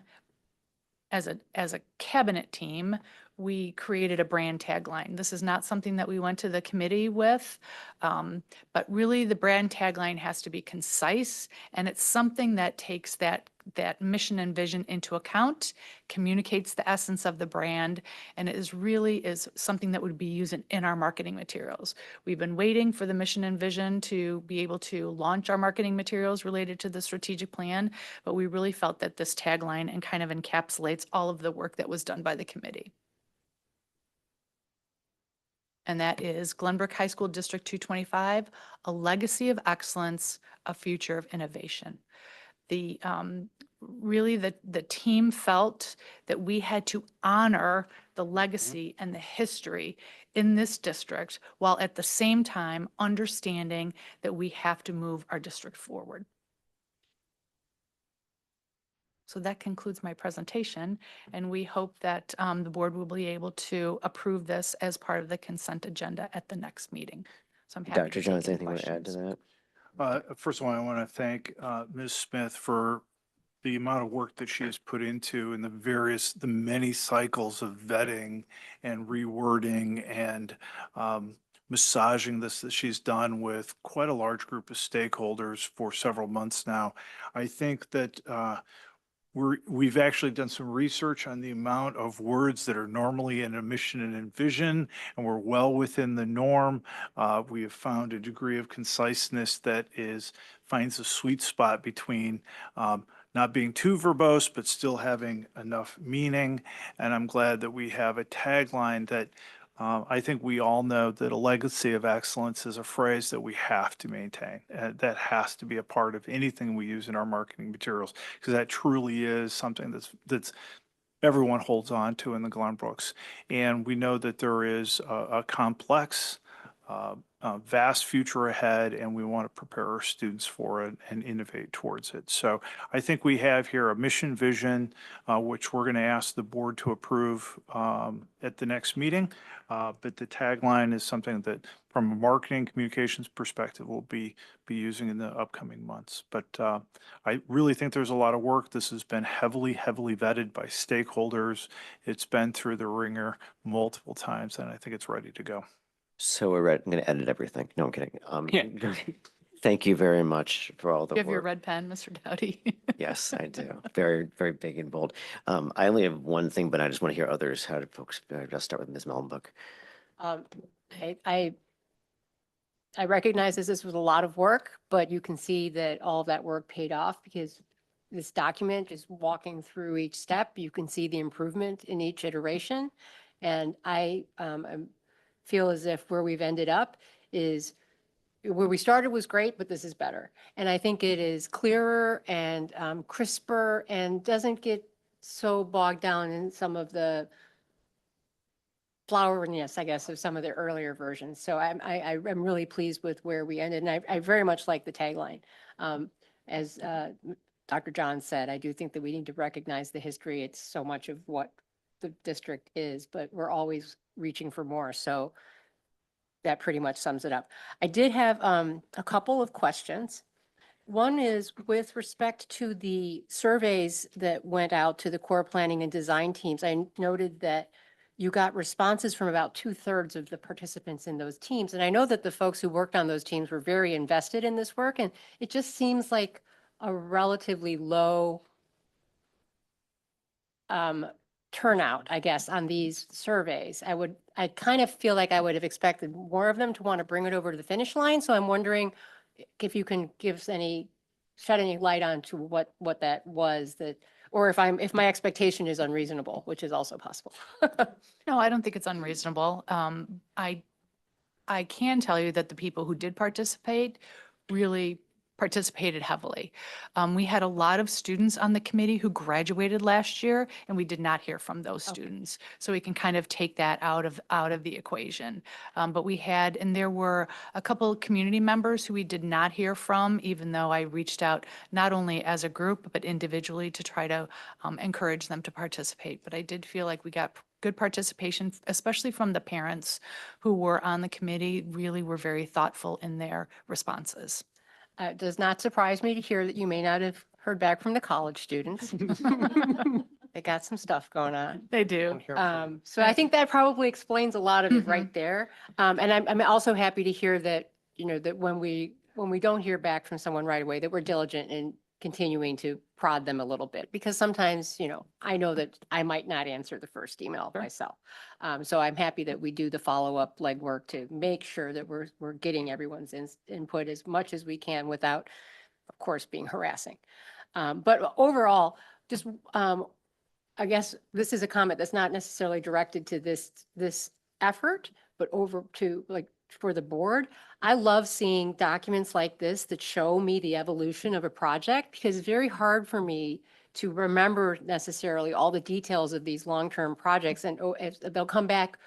as a cabinet team, we created a brand tagline. This is not something that we went to the committee with, but really the brand tagline has to be concise, and it's something that takes that mission and vision into account, communicates the essence of the brand, and it is something that would be used in our marketing materials. We've been waiting for the mission and vision to be able to launch our marketing materials related to the strategic plan, but we really felt that this tagline and kind of encapsulates all of the work that was done by the committee. And that is Glenbrook High School District 225, a legacy of excellence, a future of innovation. Really the team felt that we had to honor the legacy and the history in this district, while at the same time understanding that we have to move our district forward. So that concludes my presentation, and we hope that the board will be able to approve this as part of the consent agenda at the next meeting. So I'm happy Dr. to take Johns, any anything you want to add to questions. that? First of all, I want to thank Ms. Smith for the amount of work that she has put into and the many cycles of vetting and rewording and massaging this that she's done with quite a large group of stakeholders for several months now. I think that we've actually done some research on the amount of words that are normally in a mission and in vision, and we're well within the norm. We have found a degree of conciseness that finds a sweet spot between not being too verbose, but still having enough meaning. And I'm glad that we have a tagline that I think we all know that a legacy of excellence is a phrase that we have to maintain. That has to be a part of anything we use in our marketing materials, because that truly is something that's everyone holds on to in the Glenbrooks. And we know that there is a complex, vast future ahead, and we want to prepare our students for it and innovate towards it. So I think we have here a mission vision, which we're going to ask the board to approve at the next meeting. But the tagline is something that, from a marketing communications perspective, we'll be using in the upcoming months. But I really think there's a lot of work. This has been heavily vetted by stakeholders. It's been through the ringer multiple times, and I think it's ready to go. So I'm going to edit everything. No, I'm kidding. Thank you very much for all the You have your work. red pen, Mr. Dowdy. Yes, I do. Very, very big and bold. I only have one thing, but I just want to hear others. How did folks, I'll start with Ms. Mellenbook. I recognize this was a lot of work, but you can see that all of that work paid off because this document, just walking through each step, you can see the improvement in each iteration. And I feel as if where we've ended up is where we started was great, but this is better. And I think it is clearer and crisper and doesn't get so bogged down in some of the floweriness, I guess, of some of the earlier versions. So I'm really pleased with where we ended. And I very much like the tagline. As Dr. John said, I do think that we need to recognize the history. It's so much of what the district is, but we're always reaching for more. So that pretty much sums it up. I did have a couple of questions. One is with respect to the surveys that went out to the core planning and design teams. I noted that you got responses from about 2/3 of the participants in those teams. And I know that the folks who worked on those teams were very invested in this work. And it just seems like a relatively low turnout, I guess, on these surveys. I kind of feel like I would have expected more of them to want to bring it over to the finish line. So I'm wondering if you can shed any light on to what that was, or if my expectation is unreasonable, which is also possible. No, I don't think it's unreasonable. I can tell you that the people who did participate really participated heavily. We had a lot of students on the committee who graduated last year, and we did not hear from those students. So we can kind of take that out of the equation. But and there were a couple of community members who we did not hear from, even though I reached out not only as a group, but individually to try to encourage them to participate. But I did feel like we got good participation, especially from the parents who were on the committee, really were very thoughtful in their responses. It does not surprise me to hear that you may not have heard back from the college students. They got some stuff going on. They do. So I think that probably explains a lot of it right there. And I'm also happy to hear that, that when we don't hear back from someone right away, that we're diligent in continuing to prod them a little bit, because sometimes, I know that I might not answer the first email myself. So I'm happy that we do the follow-up legwork to make sure that we're getting everyone's input as much as we can without, of course, being harassing. But overall, just, I guess this is a comment that's not necessarily directed to this effort, but over to for the board. I love seeing documents like this that show me the evolution of a project, because it's very hard for me to remember necessarily all the details of these long-term projects. And if they'll come back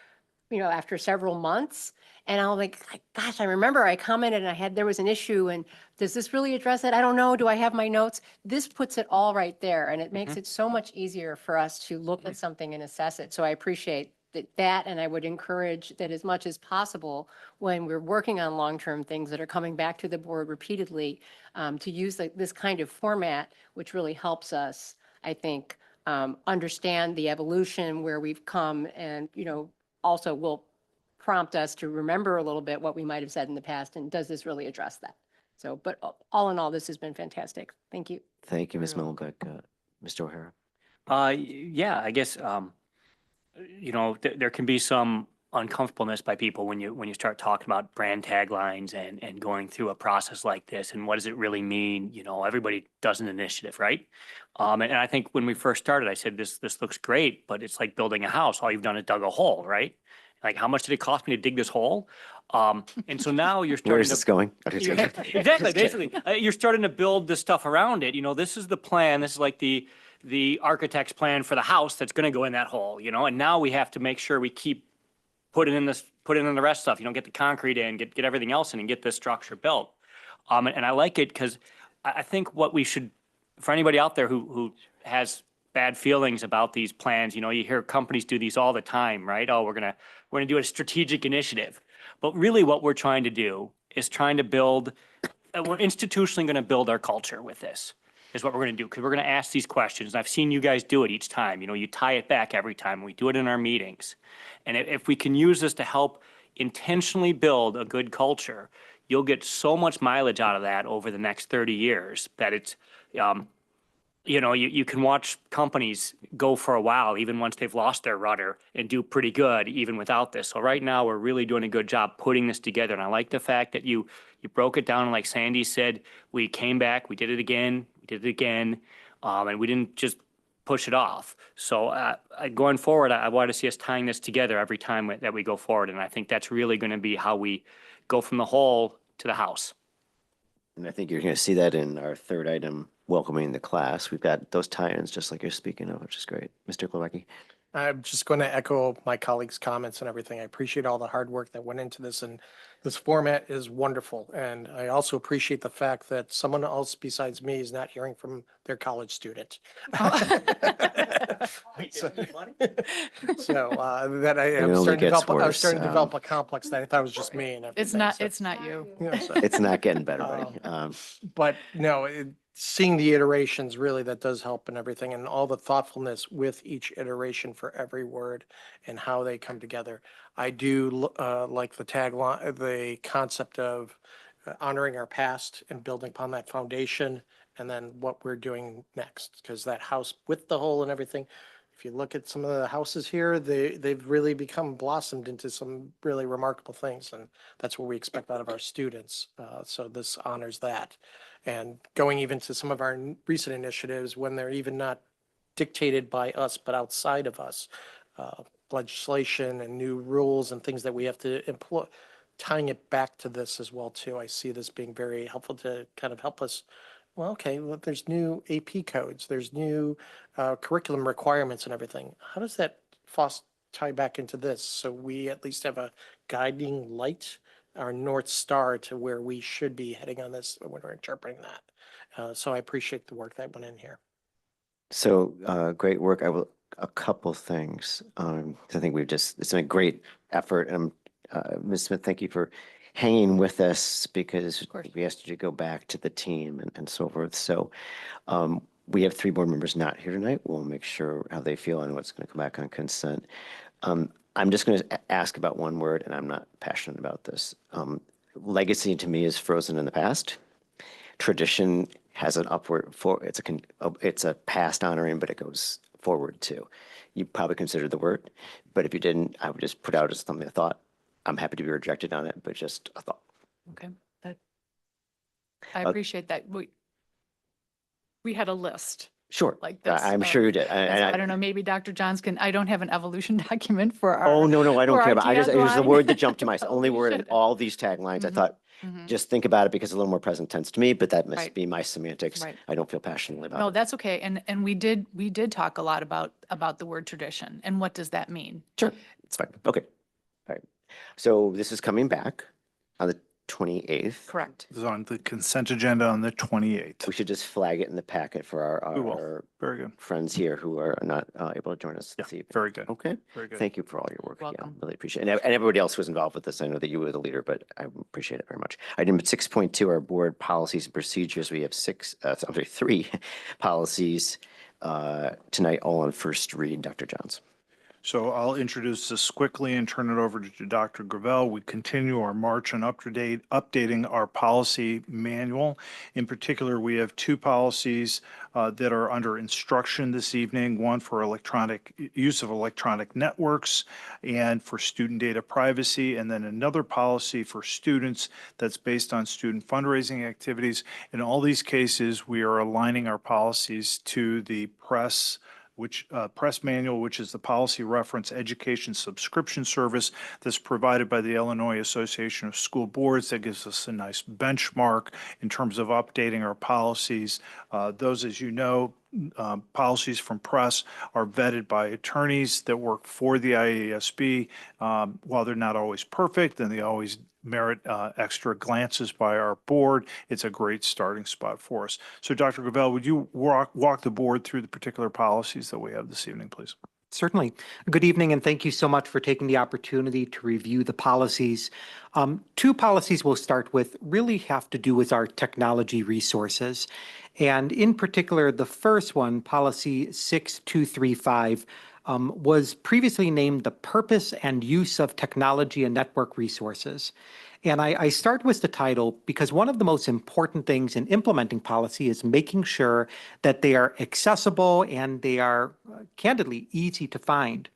after several months. And I'll like, gosh, I remember I commented and there was an issue, and does this really address it? I don't know. Do I have my notes? This puts it all right there, and it makes it so much easier for us to look at something and assess it. So I appreciate that, and I would encourage that as much as possible when we're working on long-term things that are coming back to the board repeatedly, to use this kind of format, which really helps us, I think, understand the evolution, where we've come, and, also will prompt us to remember a little bit what we might have said in the past, and does this really address that? So, but all in all, this has been fantastic. Thank you. Thank you, Ms. Milbeck. Mr. O'Hara? Yeah, I guess, there can be some uncomfortableness by people when you start talking about brand taglines and going through a process like this, and what does it really mean? Everybody does an initiative, right? And I think when we first started, I said, this looks great, but it's like building a house. All you've done is dug a hole, right? Like, how much did it cost me to dig this hole? And so now you're starting Where is this going? Yeah, exactly. Basically, you're starting to build this stuff around it. This is the plan. This is like the architect's plan for the house that's going to go in that hole. And now we have to make sure we keep putting in the rest stuff. Get the concrete in, get everything else in, and get this structure built. And I like it because I think what we should, for anybody out there who has bad feelings about these plans, you hear companies do these all the time, right? Oh, we're gonna do a strategic initiative. But really what we're trying to do is we're institutionally going to build our culture with this, is what we're going to do. Because we're going to ask these questions. And I've seen you guys do it each time. You tie it back every time. We do it in our meetings. And if we can use this to help intentionally build a good culture, you'll get so much mileage out of that over the next 30 years that it's, you can watch companies go for a while, even once they've lost their rudder, and do pretty good even without this. So right now, we're really doing a good job putting this together. And I like the fact that you broke it down. And like Sandy said, we came back, we did it again, and we didn't just push it off. So going forward, I want to see us tying this together every time that we go forward. And I think that's really going to be how we go from the hole to the house. And I think you're going to see that in our third item, welcoming the class. We've got those tie-ins just like you're speaking of, which is great. Mr. Glowacki? I'm just going to echo my colleagues' comments and everything. I appreciate all the hard work that went into this, and this format is wonderful. And I also appreciate the fact that someone else besides me is not hearing from their college student. So that I'm starting to develop a complex that I thought was just me. And It's not you. It's not getting better, buddy. But no, seeing the iterations, really, that does help and everything, and all the thoughtfulness with each iteration for every word and how they come together. I do like the tagline, the concept of honoring our past and building upon that foundation, and then what we're doing next. Because that house with the hole and everything, if you look at some of the houses here, they've really become blossomed into some really remarkable things, and that's what we expect out of our students. So this honors that. And going even to some of our recent initiatives, when they're even not dictated by us, but outside of us, legislation and new rules and things that we have to employ, tying it back to this as well too. I see this being very helpful to kind of help us. Well, there's new AP codes, there's new curriculum requirements and everything. How does that tie back into this? So we at least have a guiding light, our North Star, to where we should be heading on this when we're interpreting that. So I appreciate the work that went in here. So great work. A couple things. I think it's been a great effort. And Ms. Smith, thank you for hanging with us, because we asked you to go back to the team and so forth. So we have 3 board members not here tonight. We'll make sure how they feel and what's going to come back on consent. I'm just going to ask about one word, and I'm not passionate about this. Legacy to me is frozen in the past. Tradition has an upward it's a past honoring, but it goes forward too. You probably considered the word, but if you didn't, I would just put out as something I thought. I'm happy to be rejected on it, but just a thought. Okay. I appreciate that. We had a list. Sure. Like this. I'm sure you did. I don't know, maybe Dr. Johns I don't have an evolution document for our. Oh, no, I don't for care our about, it was the tagline. word that jumped to my, only word in all these taglines. I thought, just think about it because it's a little more present tense to me, but that must Right. be my semantics. Right. I don't feel passionately about No, it. that's okay. And we did talk a lot about the word tradition and what does that mean? Sure, it's fine. Okay. So this is coming back on the 28th. Correct. It's on the consent agenda on the 28th. We should just flag it in the packet for We will. our Very good. friends here who are not able to join us Yeah, this evening. very good. Okay. Very good. Thank you for all your work. Yeah, Welcome. really appreciate it. And everybody else who was involved with this. I know that you were the leader, but I appreciate it very much. Item 6.2, our board policies and procedures. We have three policies tonight, all on first read. Dr. Johns. So I'll introduce this quickly and turn it over to Dr. Gravel. We continue our march on updating our policy manual. In particular, we have two policies that are under instruction this evening, one for use of electronic networks and for student data privacy, and then another policy for students that's based on student fundraising activities. In all these cases, we are aligning our policies to the press manual, which is the policy reference education subscription service that's provided by the Illinois Association of School Boards. That gives us a nice benchmark in terms of updating our policies. Those, as you know, policies from press are vetted by attorneys that work for the IASB. While they're not always perfect and they always merit extra glances by our board, it's a great starting spot for us. So Dr. Gravel, would you walk the board through the particular policies that we have this evening, please? Certainly. Good evening, and thank you so much for taking the opportunity to review the policies. Two policies we'll start with really have to do with our technology resources. And in particular, the first one, policy 6235, was previously named the purpose and use of technology and network resources. And I start with the title because one of the most important things in implementing policy is making sure that they are accessible and they are candidly easy to find.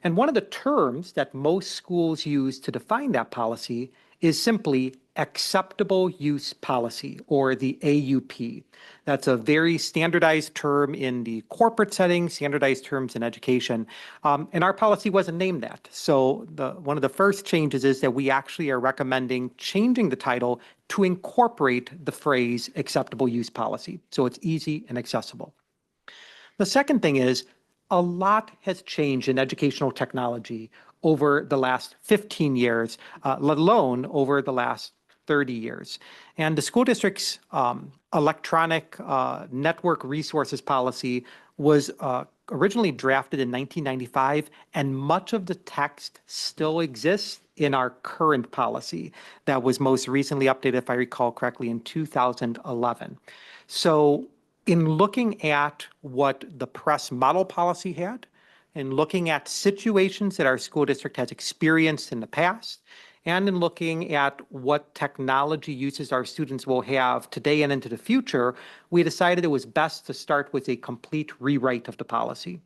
And one of the terms that most schools use to define that policy is simply acceptable use policy, or the AUP. That's a very standardized term in the corporate setting, standardized terms in education. And our policy wasn't named that. So one of the first changes is that we actually are recommending changing the title to incorporate the phrase acceptable use policy. So it's easy and accessible. The second thing is a lot has changed in educational technology over the last 15 years, let alone over the last 30 years. And the school district's electronic network resources policy was originally drafted in 1995, and much of the text still exists in our current policy that was most recently updated, if I recall correctly, in 2011. So in looking at what the press model policy had, and looking at situations that our school district has experienced in the past, and in looking at what technology uses our students will have today and into the future, we decided it was best to start with a complete rewrite of the policy.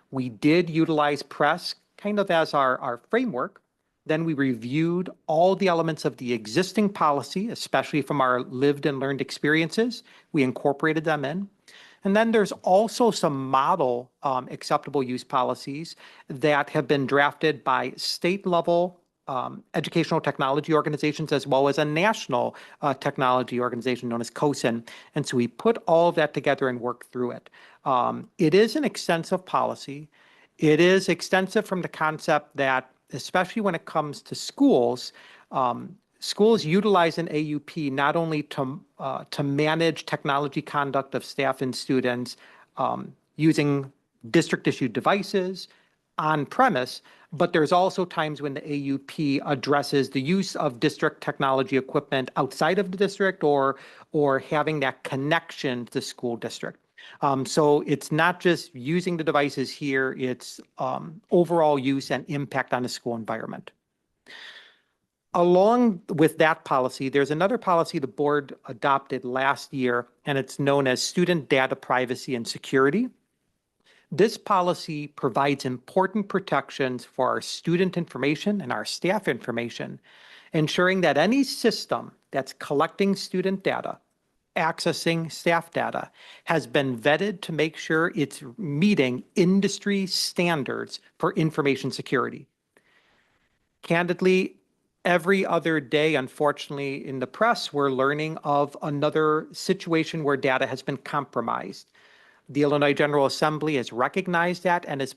We did utilize press kind of as our framework. Then we reviewed all the elements of the existing policy, especially from our lived and learned experiences. We incorporated them in. And then there's also some model acceptable use policies that have been drafted by state level educational technology organizations, as well as a national technology organization known as COSIN. And so we put all of that together and worked through it. It is an extensive policy. It is extensive from the concept that, especially when it comes to schools, schools utilize an AUP not only to manage technology conduct of staff and students using district-issued devices on premise, but there's also times when the AUP addresses the use of district technology equipment outside of the district or having that connection to the school district. So it's not just using the devices here, it's overall use and impact on the school environment. Along with that policy, there's another policy the board adopted last year, and it's known as Student Data Privacy and Security. This policy provides important protections for our student information and our staff information, ensuring that any system that's collecting student data, accessing staff data, has been vetted to make sure it's meeting industry standards for information security. Candidly, every other day, unfortunately, in the press, we're learning of another situation where data has been compromised. The Illinois General Assembly has recognized that and has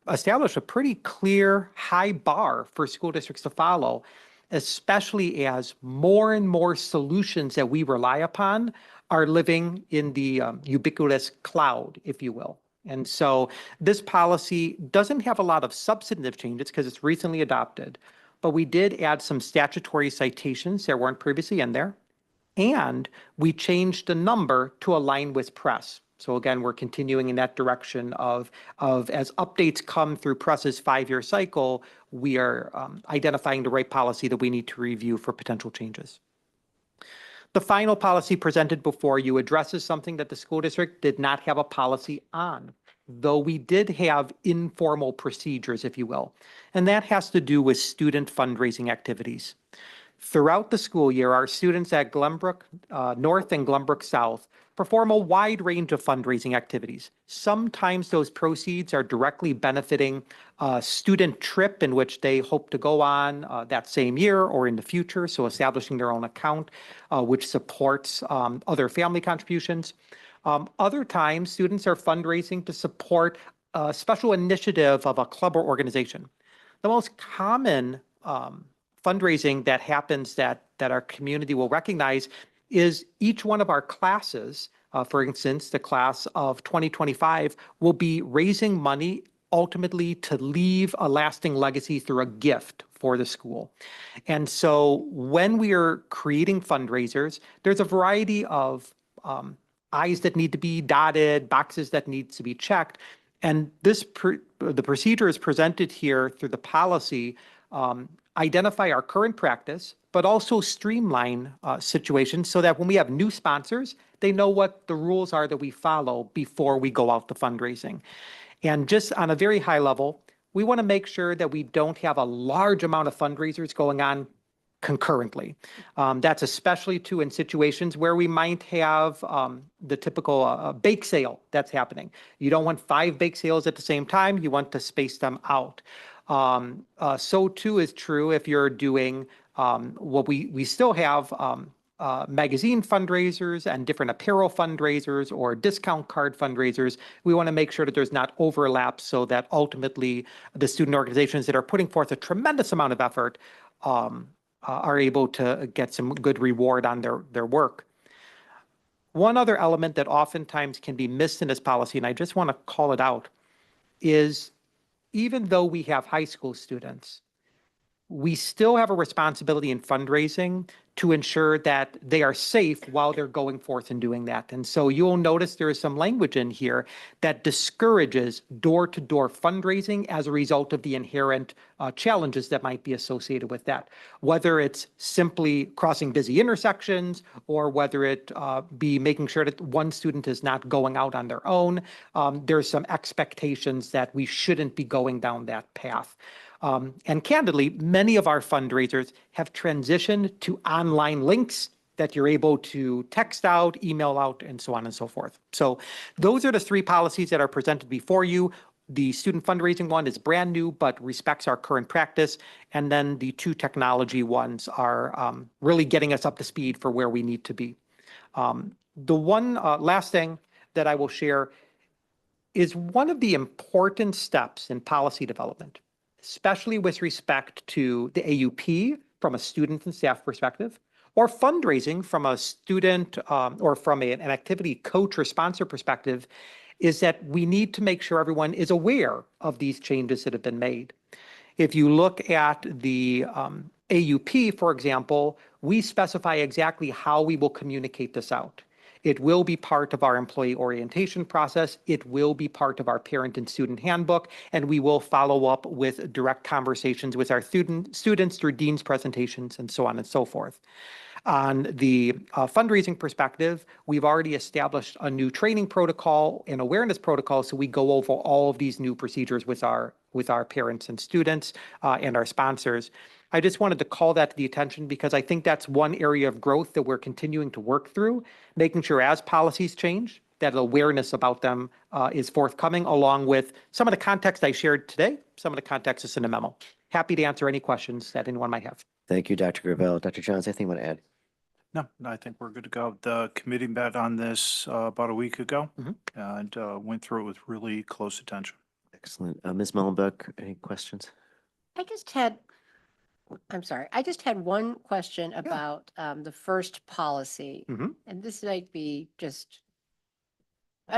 established a pretty clear, high bar for school districts to follow, especially as more and more solutions that we rely upon are living in the ubiquitous cloud, if you will. And so this policy doesn't have a lot of substantive changes because it's recently adopted, but we did add some statutory citations that weren't previously in there. And we changed the number to align with press. So again, we're continuing in that direction of as updates come through press's 5-year cycle, we are identifying the right policy that we need to review for potential changes. The final policy presented before you addresses something that the school district did not have a policy on, though we did have informal procedures, if you will. And that has to do with student fundraising activities. Throughout the school year, our students at Glenbrook North and Glenbrook South perform a wide range of fundraising activities. Sometimes those proceeds are directly benefiting a student trip in which they hope to go on that same year or in the future, so establishing their own account, which supports other family contributions. Other times, students are fundraising to support a special initiative of a club or organization. The most common fundraising that happens that our community will recognize is each one of our classes, for instance, the class of 2025 will be raising money ultimately to leave a lasting legacy through a gift for the school. And so when we are creating fundraisers, there's a variety of I's that need to be dotted, boxes that need to be checked. And the procedure is presented here through the policy, identify our current practice, but also streamline situations so that when we have new sponsors, they know what the rules are that we follow before we go out to fundraising. And just on a very high level, we want to make sure that we don't have a large amount of fundraisers going on concurrently. That's especially true in situations where we might have the typical bake sale that's happening. You don't want 5 bake sales at the same time. You want to space them out. So too is true if you're doing what we still have magazine fundraisers and different apparel fundraisers or discount card fundraisers. We want to make sure that there's not overlap so that ultimately the student organizations that are putting forth a tremendous amount of effort are able to get some good reward on their work. One other element that oftentimes can be missed in this policy, and I just want to call it out, is even though we have high school students, we still have a responsibility in fundraising to ensure that they are safe while they're going forth and doing that. And so you'll notice there is some language in here that discourages door-to-door fundraising as a result of the inherent challenges that might be associated with that, whether it's simply crossing busy intersections or whether it be making sure that one student is not going out on their own. There's some expectations that we shouldn't be going down that path. And candidly, many of our fundraisers have transitioned to online links that you're able to text out, email out, and so on and so forth. So those are the 3 policies that are presented before you. The student fundraising one is brand new, but respects our current practice. And then the 2 technology ones are really getting us up to speed for where we need to be. The one last thing that I will share is one of the important steps in policy development, especially with respect to the AUP from a student and staff perspective, or fundraising from a student or from an activity coach or sponsor perspective, is that we need to make sure everyone is aware of these changes that have been made. If you look at the AUP, for example, we specify exactly how we will communicate this out. It will be part of our employee orientation process. It will be part of our parent and student handbook, and we will follow up with direct conversations with our students through dean's presentations and so on and so forth. On the fundraising perspective, we've already established a new training protocol and awareness protocol, so we go over all of these new procedures with our parents and students and our sponsors. I just wanted to call that to the attention because I think that's one area of growth that we're continuing to work through, making sure as policies change, that awareness about them is forthcoming, along with some of the context I shared today, some of the context is in the memo. Happy to answer any questions that anyone might have. Thank you, Dr. Gravel. Dr. Johns, anything you want to add? No, I think we're good to go. The committee met on this about a week ago and went through it with really close attention. Excellent. Ms. Mullenbeck, any questions? I just had, I'm sorry, I just had one question about the first policy. Mhm. And this might be just,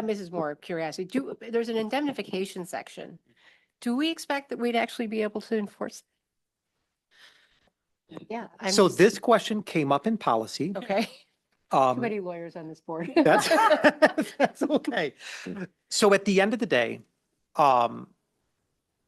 this is more curiosity. There's an indemnification section. Do we expect that we'd actually be able to enforce? Yeah. I'm So just- this question came up in policy. Okay. Too Um, many lawyers on this board. That's, that's okay. So at the end of the day,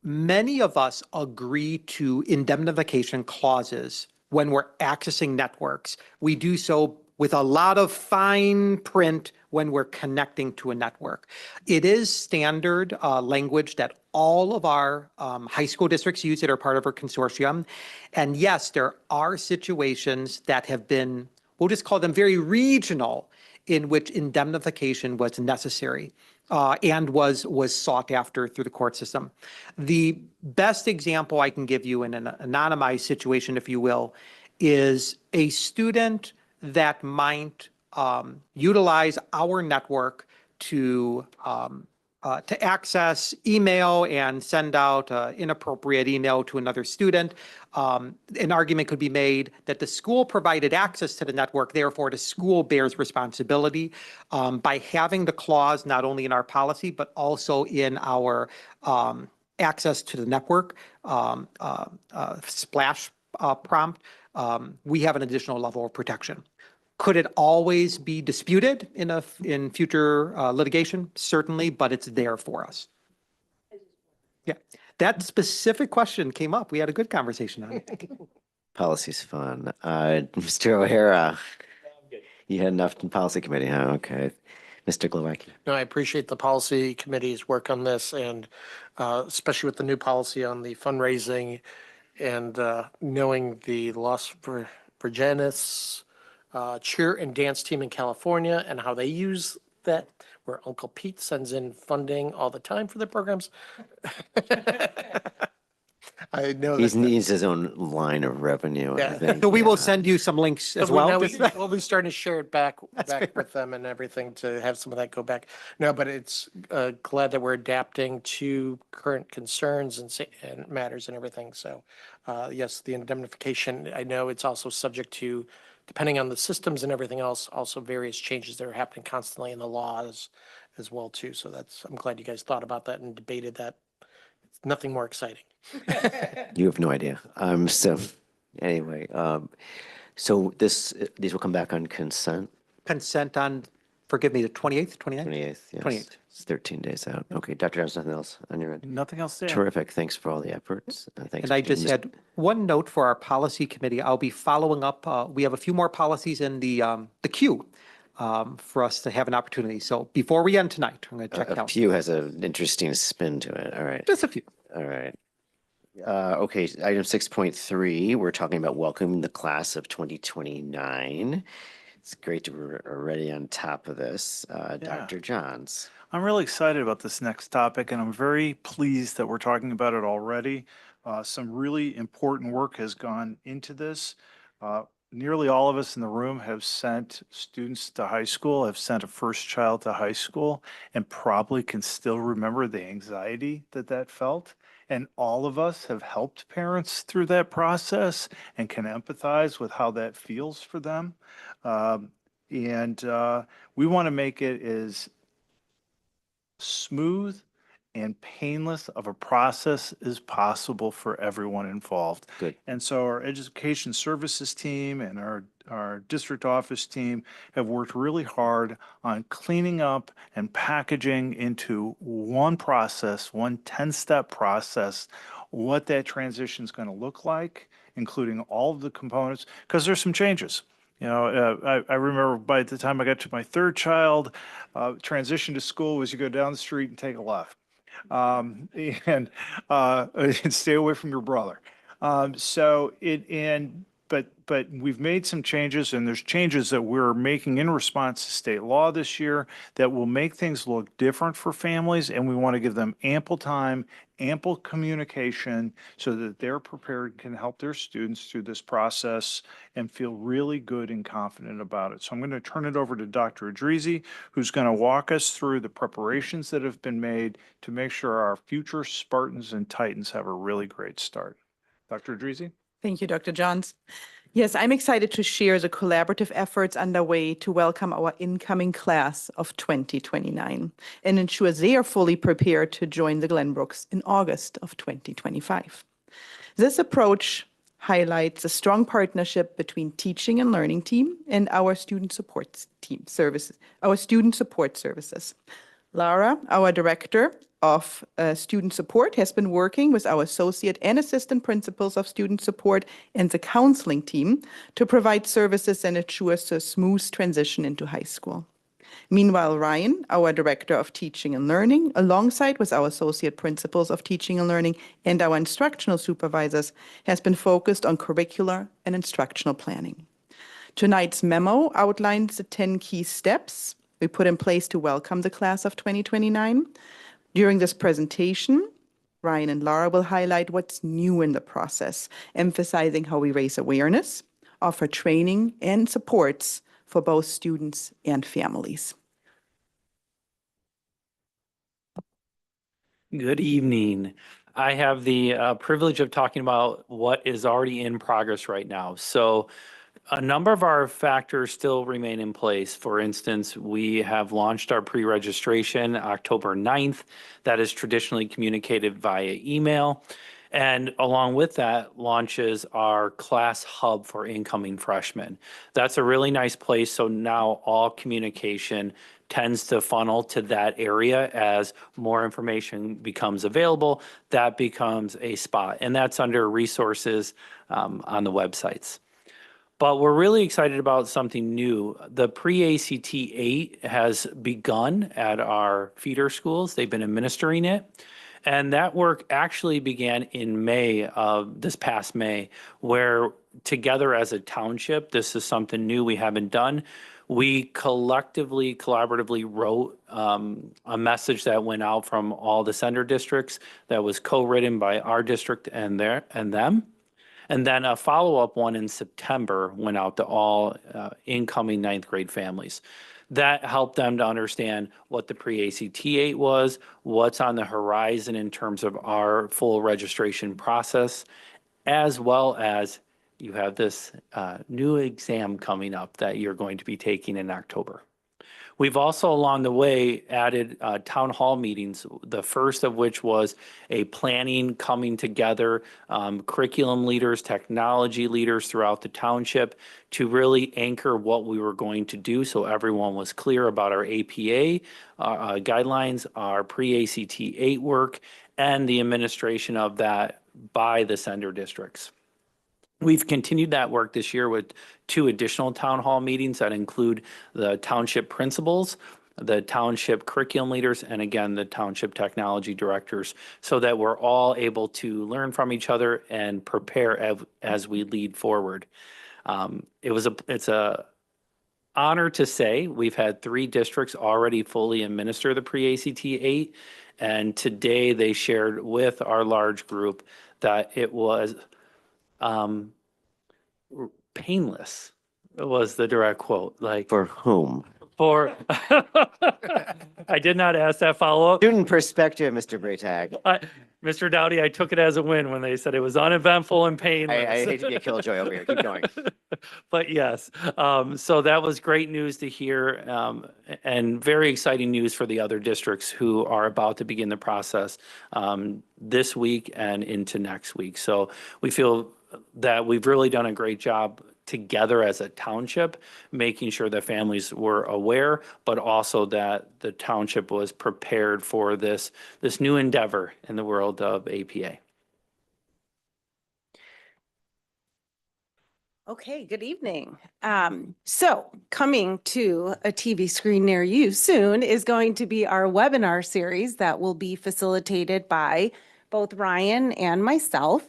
many of us agree to indemnification clauses when we're accessing networks. We do so with a lot of fine print when we're connecting to a network. It is standard language that all of our high school districts use that are part of our consortium. And yes, there are situations that have been, we'll just call them very regional, in which indemnification was necessary and was sought after through the court system. The best example I can give you in an anonymized situation, if you will, is a student that might utilize our network to access email and send out inappropriate email to another student. An argument could be made that the school provided access to the network, therefore the school bears responsibility. By having the clause not only in our policy, but also in our access to the network splash prompt, we have an additional level of protection. Could it always be disputed in future litigation? Certainly, but it's there for us. Yeah, that specific question came up. We had a good conversation on it. Policy's fun. Mr. O'Hara, you had enough in policy committee, huh? Okay. Mr. Glowacki. No, I appreciate the policy committee's work on this and especially with the new policy on the fundraising and knowing the Los Virgenes cheer and dance team in California and how they use that, where Uncle Pete sends in funding all the time for their programs. I know He that. needs his own line of revenue, I Yeah. think. So we will Yeah. send you some links as So well. now we'll be starting to share it back fair. with them and everything to have some of that go back. No, but it's glad that we're adapting to current concerns and matters and everything. So yes, the indemnification, I know it's also subject to, depending on the systems and everything else, also various changes that are happening constantly in the laws as well too. So I'm glad you guys thought about that and debated that. It's nothing more exciting. You have no idea. So anyway, so these will come back on consent, Consent on, forgive me, the 28th, 29th? 28th, yes. 28th. It's 13 days out. Okay, Dr. Jones, nothing else on your end? Nothing else there. Terrific. Thanks for all the efforts. Thanks. And I for doing just this. had one note for our policy committee. I'll be following up. We have a few more policies in the queue for us to have an opportunity. So before we end tonight, I'm going to check A out. few has an interesting spin to it. All right. Just a few. All right. Okay, item 6.3, we're talking about welcoming the class of 2029. It's great to we're already on top of this. Dr. Johns. I'm really excited about this next topic, and I'm very pleased that we're talking about it already. Some really important work has gone into this. Nearly all of us in the room have sent students to high school, have sent a first child to high school, and probably can still remember the anxiety that felt. And all of us have helped parents through that process and can empathize with how that feels for them. And we want to make it as smooth and painless of a process as possible for everyone involved. Good. And so our education services team and our district office team have worked really hard on cleaning up and packaging into one process, one 10-step process, what that transition is going to look like, including all of the components, because there's some changes. You know, I remember by the time I got to my third child, transition to school was you go down the street and take a left. And stay away from your brother. And but we've made some changes, and there's changes that we're making in response to state law this year that will make things look different for families, and we want to give them ample time, ample communication so that they're prepared, can help their students through this process and feel really good and confident about it. So I'm going to turn it over to Dr. Adrizi, who's going to walk us through the preparations that have been made to make sure our future Spartans and Titans have a really great start. Dr. Adrizi? Thank you, Dr. Johns. Yes, I'm excited to share the collaborative efforts underway to welcome our incoming class of 2029 and ensure they are fully prepared to join the Glenbrooks in August of 2025. This approach highlights a strong partnership between teaching and learning team and our student support services. Lara, our director of student support, has been working with our associate and assistant principals of student support and the counseling team to provide services and ensure a smooth transition into high school. Meanwhile, Ryan, our director of teaching and learning, alongside with our associate principals of teaching and learning and our instructional supervisors, has been focused on curricular and instructional planning. Tonight's memo outlines the 10 key steps we put in place to welcome the class of 2029. During this presentation, Ryan and Laura will highlight what's new in the process, emphasizing how we raise awareness, offer training and supports for both students and families. Good evening. I have the privilege of talking about what is already in progress right now. So a number of our factors still remain in place. For instance, we have launched our pre-registration October 9th. That is traditionally communicated via email. And along with that launches our class hub for incoming freshmen. That's a really nice place. So now all communication tends to funnel to that area as more information becomes available. That becomes a spot, and that's under resources on the websites. But we're really excited about something new. The pre-ACT 8 has begun at our feeder schools. They've been administering it. And that work actually began in May of this past May, where together as a township, this is something new we haven't done. We collaboratively wrote a message that went out from all the sender districts that was co-written by our district and them. And then a follow-up one in September went out to all incoming ninth grade families. That helped them to understand what the pre-ACT 8 was, what's on the horizon in terms of our full registration process, as well as you have this new exam coming up that you're going to be taking in October. We've also along the way added town hall meetings, the first of which was a planning coming together, curriculum leaders, technology leaders throughout the township to really anchor what we were going to do so everyone was clear about our APA guidelines, our pre-ACT 8 work, and the administration of that by the sender districts. We've continued that work this year with 2 additional town hall meetings that include the township principals, the township curriculum leaders, and again, the township technology directors, so that we're all able to learn from each other and prepare as we lead forward. It's a honor to say we've had 3 districts already fully administer the pre-ACT 8, and today they shared with our large group that it was painless was the direct quote. Like, For whom? for I did not ask that follow-up. Student perspective, Mr. Braytag. Mr. Dowdy, I took it as a win when they said it was uneventful and painless. I hate to be a killjoy over here. Keep going. But yes, so that was great news to hear, and very exciting news for the other districts who are about to begin the process this week and into next week. So we feel that we've really done a great job together as a township, making sure that families were aware, but also that the township was prepared for this new endeavor in the world of APA. Okay, good evening. So coming to a TV screen near you soon is going to be our webinar series that will be facilitated by both Ryan and myself.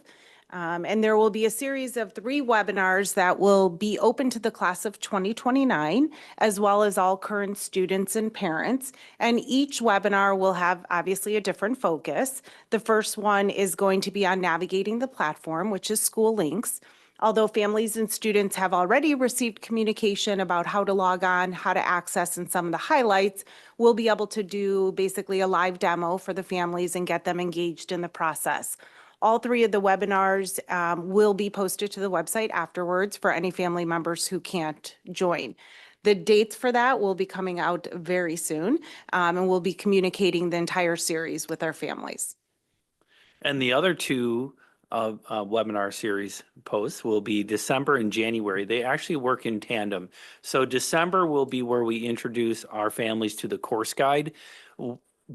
And there will be a series of 3 webinars that will be open to the class of 2029, as well as all current students and parents. And each webinar will have obviously a different focus. The first one is going to be on navigating the platform, which is School Links. Although families and students have already received communication about how to log on, how to access, and some of the highlights, we'll be able to do basically a live demo for the families and get them engaged in the process. All 3 of the webinars will be posted to the website afterwards for any family members who can't join. The dates for that will be coming out very soon, and we'll be communicating the entire series with our families. And the other 2 webinar series posts will be December and January. They actually work in tandem. So December will be where we introduce our families to the course guide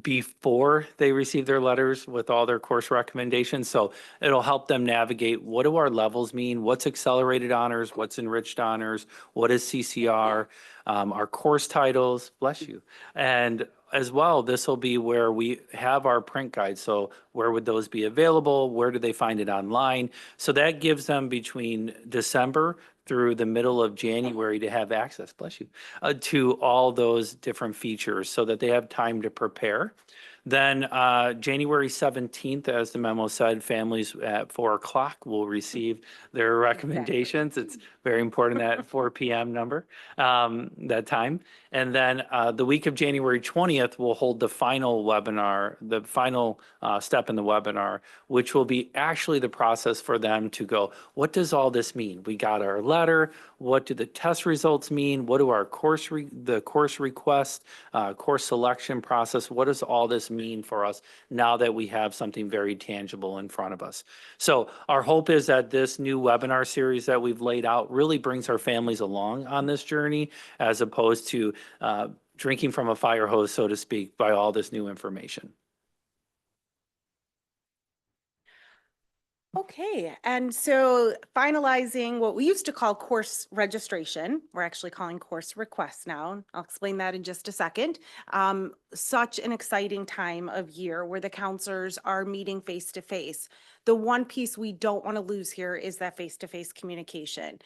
before they receive their letters with all their course recommendations. So it'll help them navigate, what do our levels mean? What's accelerated honors? What's enriched honors? What is CCR? Our course titles, bless you. And as well, this will be where we have our print guide. So where would those be available? Where do they find it online? So that gives them between December through the middle of January to have access, bless you, to all those different features so that they have time to prepare. Then January 17th, as the memo said, families at 4 o'clock will receive their recommendations. It's very important, that 4 p.m. number, that time. And then the week of January 20th, we'll hold the final webinar, the final step in the webinar, which will be actually the process for them to go, what does all this mean? We got our letter. What do the test results mean? What do our course request, course selection process, what does all this mean for us now that we have something very tangible in front of us? So our hope is that this new webinar series that we've laid out really brings our families along on this journey, as opposed to drinking from a fire hose, so to speak, by all this new information. Okay, and so finalizing what we used to call course registration, we're actually calling course requests now. I'll explain that in just a second. Such an exciting time of year where the counselors are meeting face to face. The one piece we don't want to lose here is that face-to-face communication.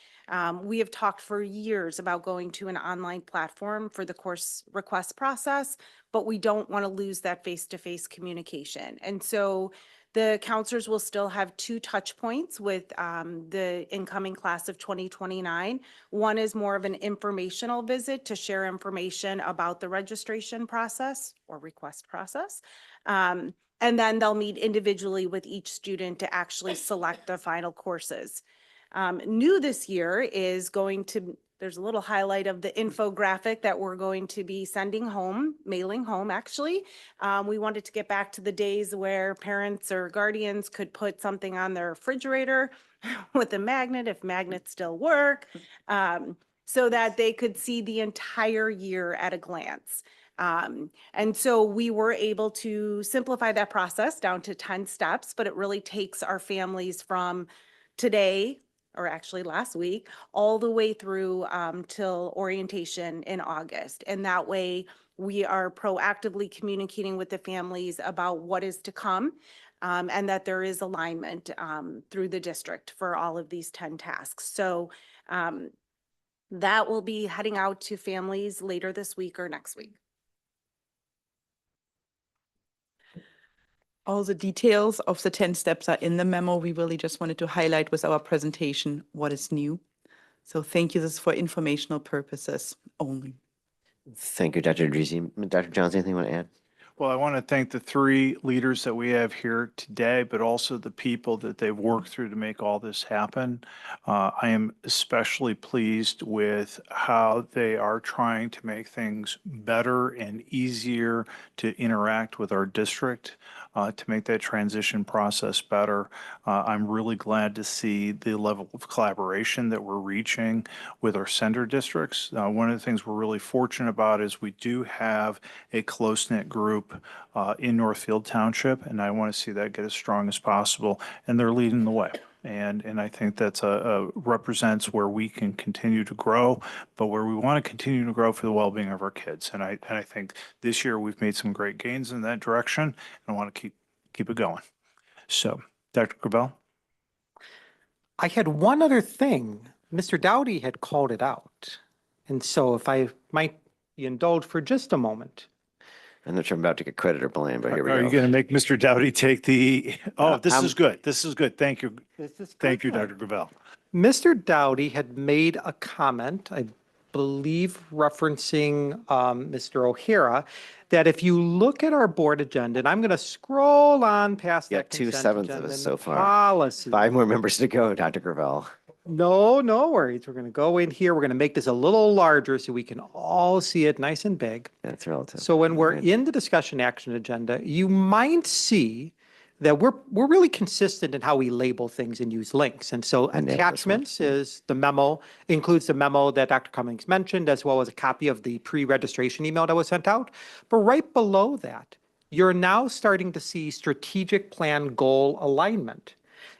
We have talked for years about going to an online platform for the course request process, but we don't want to lose that face-to-face communication. And so the counselors will still have 2 touch points with the incoming class of 2029. One is more of an informational visit to share information about the registration process or request process. And then they'll meet individually with each student to actually select the final courses. New this year is there's a little highlight of the infographic that we're going to be sending home, mailing home actually. We wanted to get back to the days where parents or guardians could put something on their refrigerator with a magnet, if magnets still work, so that they could see the entire year at a glance. And so we were able to simplify that process down to 10 steps, but it really takes our families from today, or actually last week, all the way through till orientation in August. And that way we are proactively communicating with the families about what is to come, and that there is alignment through the district for all of these 10 tasks. So that will be heading out to families later this week or next week. All the details of the 10 steps are in the memo. We really just wanted to highlight with our presentation what is new. So thank you. This is for informational purposes only. Thank you, Dr. Dreese. Dr. Johns, anything you want to add? Well, I want to thank the 3 leaders that we have here today, but also the people that they've worked through to make all this happen. I am especially pleased with how they are trying to make things better and easier to interact with our district, to make that transition process better. I'm really glad to see the level of collaboration that we're reaching with our sender districts. One of the things we're really fortunate about is we do have a close-knit group in Northfield Township, and I want to see that get as strong as possible, and they're leading the way. And I think that's represents where we can continue to grow, but where we want to continue to grow for the well-being of our kids. And I think this year we've made some great gains in that direction, and I want to keep it going. So, Dr. Gravel? I had one other thing. Mr. Dowdy had called it out. And so if I might be indulged for just a moment. I'm not sure I'm about to get credit or blame, but here we Are you go. going to make Mr. Dowdy take the, oh, this I'm- is good. This is good. Thank you. This is Thank you, good. Dr. Gravel. Mr. Dowdy had made a comment, I believe referencing Mr. O'Hara, that if you look at our board agenda, and I'm going to scroll on past Yeah, that 2/7 consent of agenda us and so the far. policy. 5 more members to go, Dr. Gravel. No, no worries. We're going to go in here. We're going to make this a little larger so we can all see it nice and big. That's relative. So when we're Right. in the discussion action agenda, you might see that we're really consistent in how we label things and use links. And so I nailed this one. attachments is the memo, includes the memo that Dr. Cummings mentioned, as well as a copy of the pre-registration email that was sent out. But right below that, you're now starting to see strategic plan goal alignment.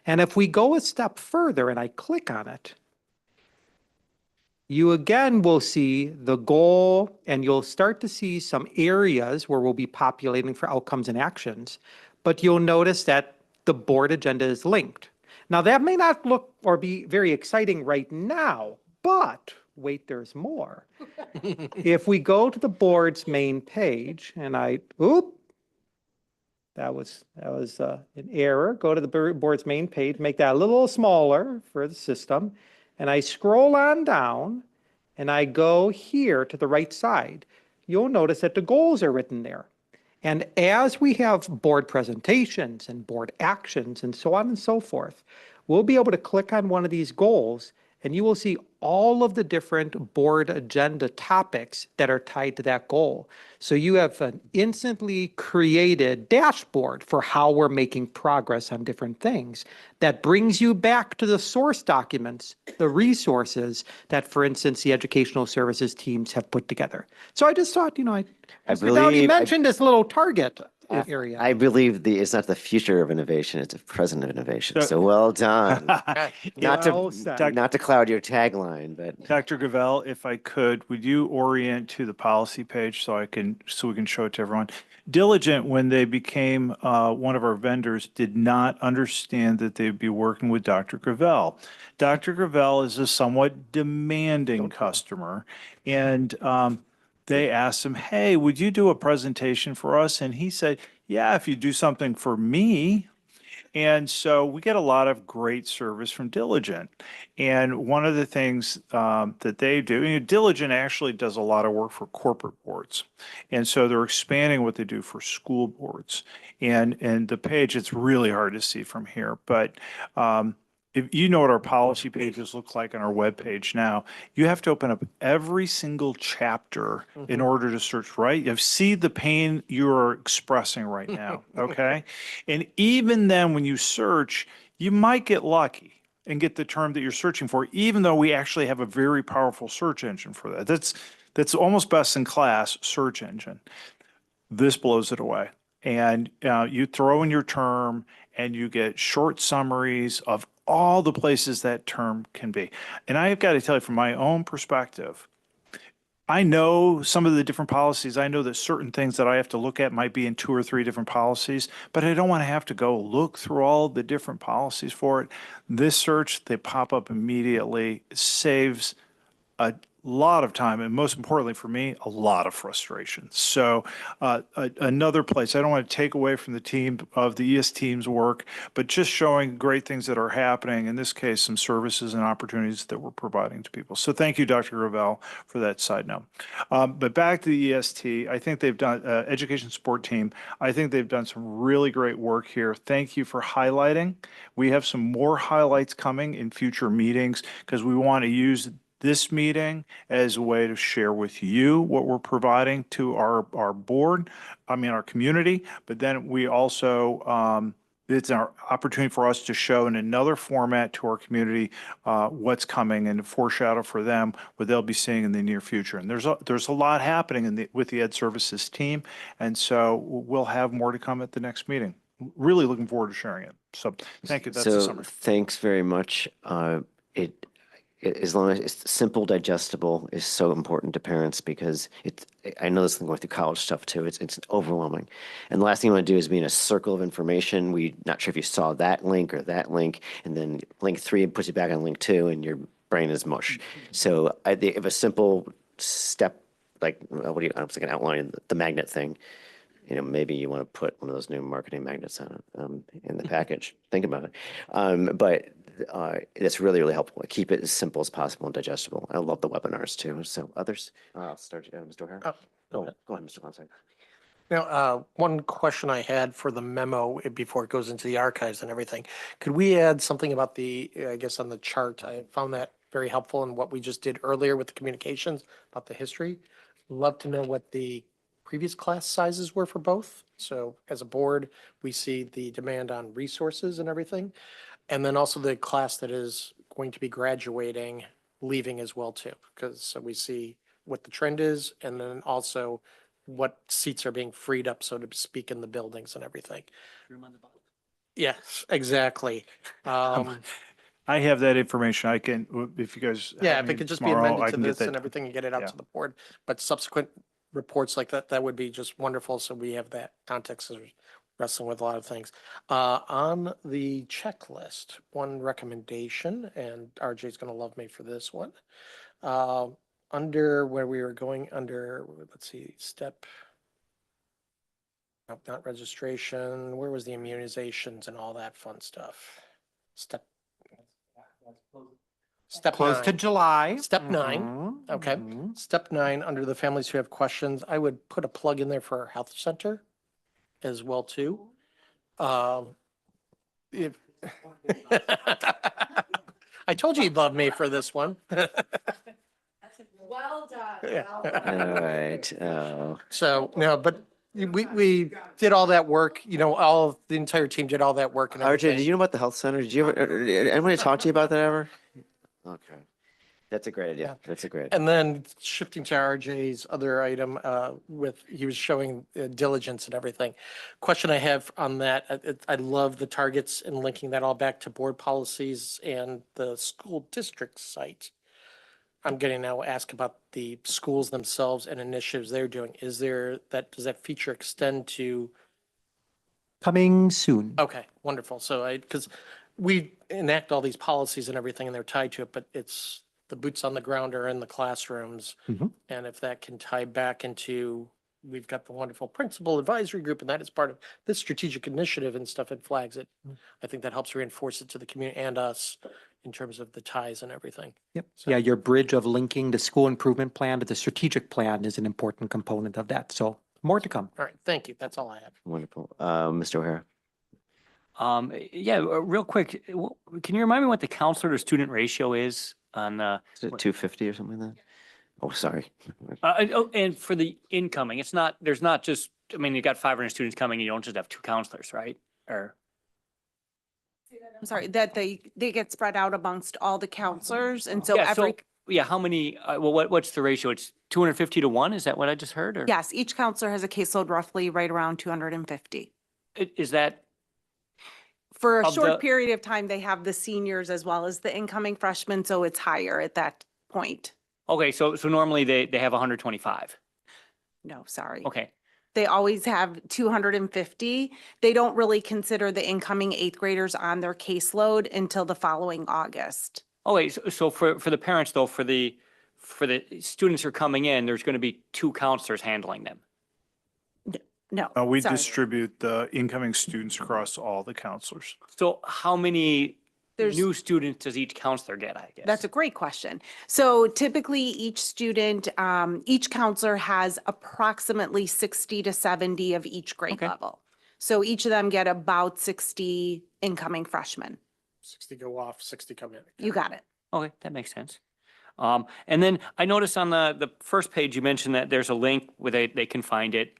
And if we go a step further and I click on it, you again will see the goal and you'll start to see some areas where we'll be populating for outcomes and actions. But you'll notice that the board agenda is linked. Now, that may not look or be very exciting right now, but wait, there's more. If we go to the board's main page and that was an error. Go to the board's main page, make that a little smaller for the system. And I scroll on down and I go here to the right side. You'll notice that the goals are written there. And as we have board presentations and board actions and so on and so forth, we'll be able to click on one of these goals and you will see all of the different board agenda topics that are tied to that goal. So you have an instantly created dashboard for how we're making progress on different things that brings you back to the source documents, the resources that, for instance, the educational services teams have put together. So I just thought, Mr. Dowdy mentioned this little target area. I believe it's not the future of innovation, it's the present of innovation. So well done. Not to cloud your tagline, but Dr. Gravel, if I could, would you orient to the policy page so we can show it to everyone? Diligent, when they became one of our vendors, did not understand that they'd be working with Dr. Gravel. Dr. Gravel is a somewhat demanding customer, and they asked him, hey, would you do a presentation for us? And he said, yeah, if you do something for me. And so we get a lot of great service from Diligent. And one of the things that they do, Diligent actually does a lot of work for corporate boards. And so they're expanding what they do for school boards. And the page, it's really hard to see from here, but if you know what our policy pages look like on our webpage now, you have to open up every single chapter in order to search, right? You see the pain you're expressing right now, okay? And even then, when you search, you might get lucky and get the term that you're searching for, even though we actually have a very powerful search engine for that. That's almost best in class search engine. This blows it away. And you throw in your term and you get short summaries of all the places that term can be. And I've got to tell you, from my own perspective, I know some of the different policies. I know that certain things that I have to look at might be in 2 or 3 different policies, but I don't want to have to go look through all the different policies for it. This search, they pop up immediately. It saves a lot of time, and most importantly for me, a lot of frustration. So another place, I don't want to take away from the team of the ES team's work, but just showing great things that are happening, in this case, some services and opportunities that we're providing to people. So thank you, Dr. Gravel, for that side note. But back to the EST, I think they've done, education support team, I think they've done some really great work here. Thank you for highlighting. We have some more highlights coming in future meetings because we want to use this meeting as a way to share with you what we're providing to our board, our community, but then we also, it's an opportunity for us to show in another format to our community what's coming and to foreshadow for them what they'll be seeing in the near future. And there's a lot happening with the Ed Services team, and so we'll have more to come at the next meeting. Really looking forward to sharing it. So thank you. That's the so summary. thanks very much. as long as it's simple, digestible is so important to parents because I know this thing going through college stuff too. It's overwhelming. And the last thing you want to do is be in a circle of information. We're not sure if you saw that link or that link, and then link 3 puts you back on link 2 and your brain is mush. So if a simple step, like, I was thinking outlining the magnet thing, maybe you want to put one of those new marketing magnets on it in the package. Think about it. But it's really, really helpful. Keep it as simple as possible and digestible. I love the webinars too. So others, I'll start, Mr. O'Hara. Go ahead, Mr. Gonzalez. Now, one question I had for the memo before it goes into the archives and everything, could we add something about I guess on the chart? I found that very helpful in what we just did earlier with the communications about the history. Love to know what the previous class sizes were for both. So as a board, we see the demand on resources and everything. And then also the class that is going to be graduating, leaving as well too, because so we see what the trend is and then also what seats are being freed up, so to speak, in the buildings and everything. Yes, exactly. I have that information. I can, if you guys. Yeah, have if it me could just be tomorrow, I amended to can get this that. and everything and get it out Yeah. to the board, but subsequent reports like that would be just wonderful. So we have that context as we're wrestling with a lot of things. On the checklist, one recommendation, and RJ's gonna love me for this one. Under where we were going under, let's see, nope, not registration. Where was the immunizations and all that fun stuff? Step Close to 9. July. Step 9, okay. Step 9, under the families who have questions, I would put a plug in there for our health center as well too. If I told you you'd love me for this one. Well done. Yeah. All right. Oh. So, no, but we did all that work, the entire team did all that work and RJ, everything. did you know about the health center? Did you ever, anybody talk to you about that ever? Okay. That's a great idea. That's a great. And then shifting to RJ's other item, he was showing diligence and everything. Question I have on that, I love the targets and linking that all back to board policies and the school district site. I'm getting now asked about the schools themselves and initiatives they're doing. Does that feature extend to? Coming soon. Okay, wonderful. So because we enact all these policies and everything and they're tied to it, but it's the boots on the ground are in the classrooms. Mhm. And if that can tie back into, we've got the wonderful principal advisory group and that is part of this strategic initiative and stuff, it flags it. I think that helps reinforce it to the community and us in terms of the ties and everything. Yep. So- Yeah, your bridge of linking the school improvement plan to the strategic plan is an important component of that. So more to come. All right, thank you. That's all I have. Wonderful. Mr. O'Hara. Yeah, real quick, can you remind me what the counselor to student ratio is on, Is it 250 or something like that? Oh, sorry. and for the incoming, there's not just, you got 500 students coming, you don't just have 2 counselors, right? Or, I'm sorry, that they get spread out amongst all the counselors, and so yeah, every, yeah, how many, what's the ratio? It's 250 to 1? Is that what I just heard? Or yes, each counselor has a caseload roughly right around 250. is that, For a Of short the- period of time, they have the seniors as well as the incoming freshmen, so it's higher at that point. okay, so normally they have 125. No, sorry. Okay, They always have 250. They don't really consider the incoming 8th graders on their caseload until the following August. okay, so for the parents though, for the students who are coming in, there's going to be 2 counselors handling them. No, We sorry. distribute the incoming students across all the counselors. So how many There's- new students does each counselor get, I guess? That's a great question. So typically each student, each counselor has approximately 60 to 70 of each grade Okay. level. So each of them get about 60 incoming freshmen. 60 go off, 60 come in. You got it. Okay, that makes sense. And then I noticed on the first page, you mentioned that there's a link where they can find it.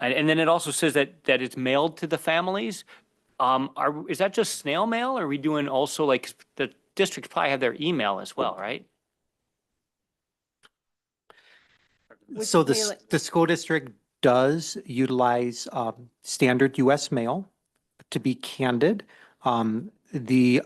And then it also says that it's mailed to the families. Is that just snail mail? Or are we doing also like the districts probably have their email as well, right? So the school district does utilize standard US mail. To be candid, the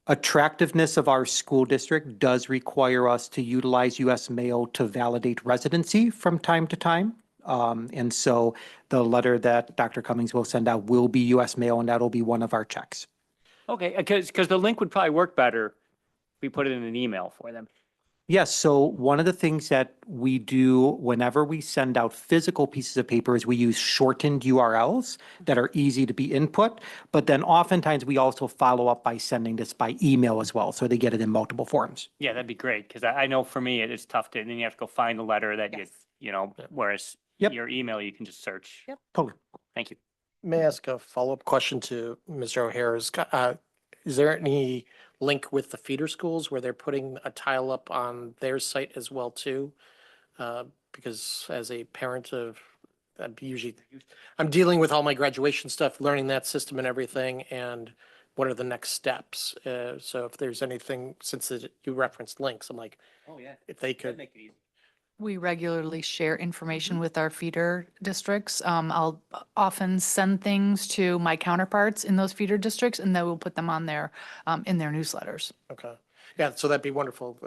attractiveness of our school district does require us to utilize US Mail to validate residency from time to time. And so the letter that Dr. Cummings will send out will be US Mail, and that'll be one of our checks. Okay, because the link would probably work better if we put it in an email for them. Yes, so one of the things that we do whenever we send out physical pieces of paper is we use shortened URLs that are easy to be input, but then oftentimes we also follow up by sending this by email as well, so they get it in multiple forms. Yeah, that'd be great, because I know for me, it's tough to, and then you have to go find the letter that whereas your email, you can just search. Yep. Totally. Thank you. May I ask a follow-up question to Mr. O'Hara's? Is there any link with the feeder schools where they're putting a tile up on their site as well too? Because as a parent of, I'm dealing with all my graduation stuff, learning that system and everything, and what are the next steps? So if there's anything, since you referenced links, I'm like, Oh, yeah. if they could. Make it easy. We regularly share information with our feeder districts. I'll often send things to my counterparts in those feeder districts, and then we'll put them on their, in their newsletters. Okay. Yeah, so that'd be wonderful.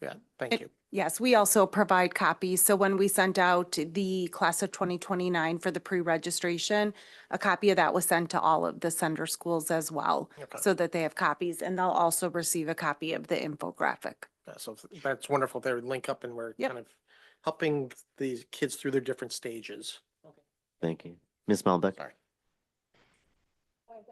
Yeah, thank you. Yes, we also provide copies. So when we sent out the class of 2029 for the pre-registration, a copy of that was sent to all of the sender schools as well, Okay. so that they have copies, and they'll also receive a copy of the infographic. Yeah, so that's wonderful. They would link up and we're Yep. kind of helping these kids through their different stages. Thank you. Ms. Malbeck? Sorry.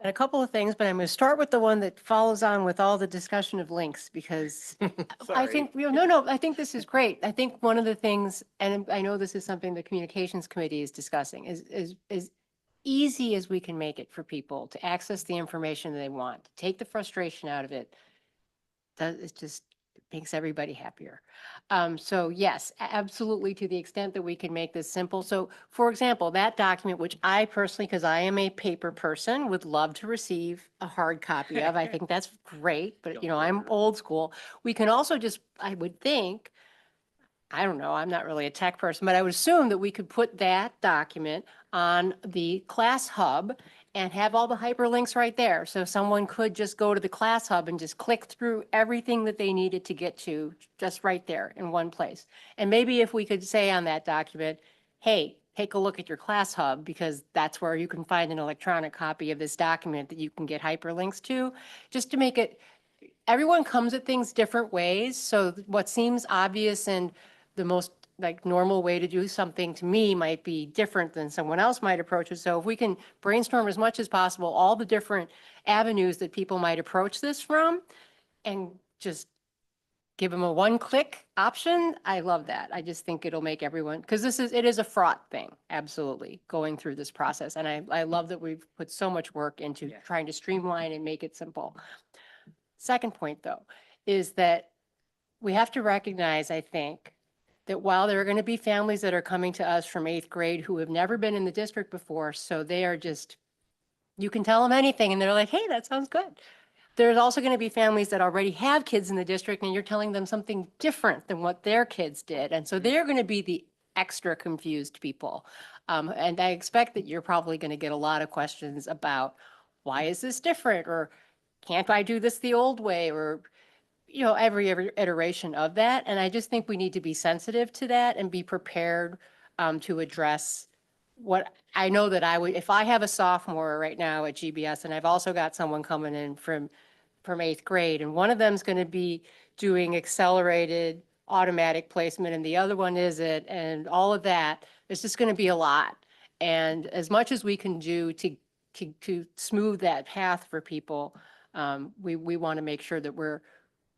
And a couple of things, but I'm going to start with the one that follows on with all the discussion of links, because I think, I think this is great. I think one of the things, and I know this is something the communications committee is discussing, is easy as we can make it for people to access the information they want, to take the frustration out of it. It just makes everybody happier. So yes, absolutely, to the extent that we can make this simple. So for example, that document, which I personally, because I am a paper person, would love to receive a hard copy of. I think that's great, but I'm old school. We can also just, I would think, I don't know, I'm not really a tech person, but I would assume that we could put that document on the Class Hub and have all the hyperlinks right there. So someone could just go to the Class Hub and just click through everything that they needed to get to just right there in one place. And maybe if we could say on that document, hey, take a look at your Class Hub, because that's where you can find an electronic copy of this document that you can get hyperlinks to, just to make it, everyone comes at things different ways. So what seems obvious and the most normal way to do something to me might be different than someone else might approach it. So if we can brainstorm as much as possible, all the different avenues that people might approach this from, and just give them a one-click option, I love that. I just think it'll make everyone, because it is a fraught thing, absolutely, going through this process. And I love that we've put so much work into trying to streamline and make it simple. Second point, though, is that we have to recognize, I think, that while there are going to be families that are coming to us from 8th grade who have never been in the district before, so they are just, you can tell them anything and they're like, hey, that sounds good. There's also going to be families that already have kids in the district and you're telling them something different than what their kids did. And so they're going to be the extra confused people. And I expect that you're probably going to get a lot of questions about, why is this different? Or can't I do this the old way? Or every iteration of that. And I just think we need to be sensitive to that and be prepared to address what I know that I would, if I have a sophomore right now at GBS, and I've also got someone coming in from 8th grade, and one of them's going to be doing accelerated automatic placement and the other one isn't, and all of that, it's just going to be a lot. And as much as we can do to smooth that path for people, we want to make sure that we're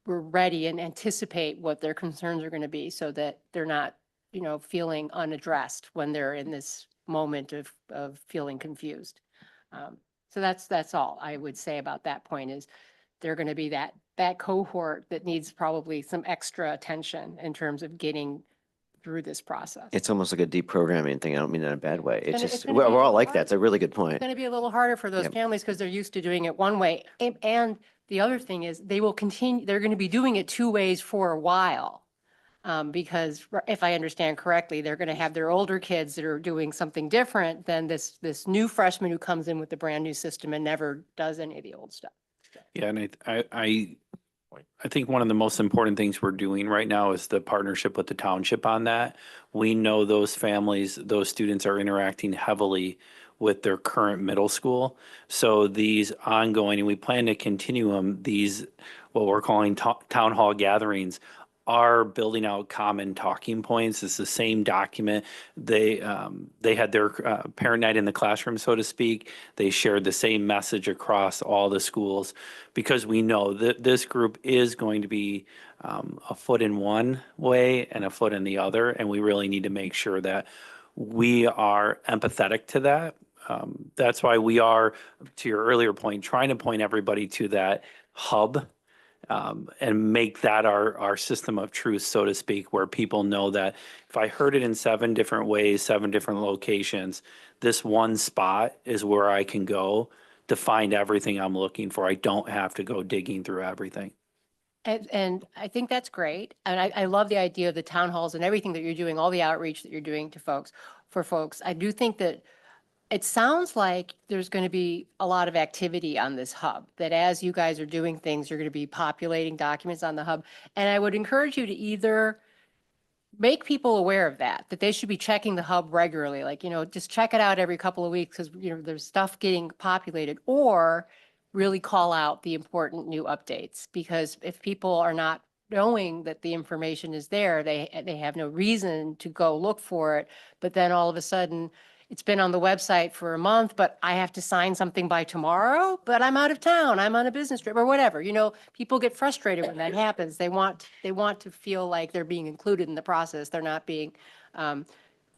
ready and anticipate what their concerns are going to be, so that they're not, feeling unaddressed when they're in this moment of feeling confused. So that's all I would say about that point, is they're going to be that cohort that needs probably some extra attention in terms of getting through this process. It's almost like a deprogramming thing. I don't mean that in a bad way. It's It's just, gonna we're be all like hard. that. It's a really good point. It's going to be a little harder for those Yep. families because they're used to doing it one way. And the other thing is they're going to be doing it two ways for a while. Because if I understand correctly, they're going to have their older kids that are doing something different than this new freshman who comes in with the brand new system and never does any of the old stuff. Yeah, and I think one of the most important things we're doing right now is the partnership with the township on that. We know those families, those students are interacting heavily with their current middle school. So these ongoing, and we plan to continue them, these, what we're calling town hall gatherings, are building out common talking points. It's the same document. They had their parent night in the classroom, so to speak. They shared the same message across all the schools because we know that this group is going to be a foot in one way and a foot in the other, and we really need to make sure that we are empathetic to that. That's why we are, to your earlier point, trying to point everybody to that hub and make that our system of truth, so to speak, where people know that if I heard it in 7 different ways, 7 different locations, this one spot is where I can go to find everything I'm looking for. I don't have to go digging through everything. And I think that's great. And I love the idea of the town halls and everything that you're doing, all the outreach that you're doing to folks, for folks. I do think that it sounds like there's going to be a lot of activity on this hub, that as you guys are doing things, you're going to be populating documents on the hub. And I would encourage you to either make people aware of that they should be checking the hub regularly, like, just check it out every couple of weeks because, there's stuff getting populated, or really call out the important new updates. Because if people are not knowing that the information is there, they have no reason to go look for it. But then all of a sudden, it's been on the website for a month, but I have to sign something by tomorrow, but I'm out of town, I'm on a business trip or whatever. People get frustrated when that happens. They want to feel like they're being included in the process. They're not being,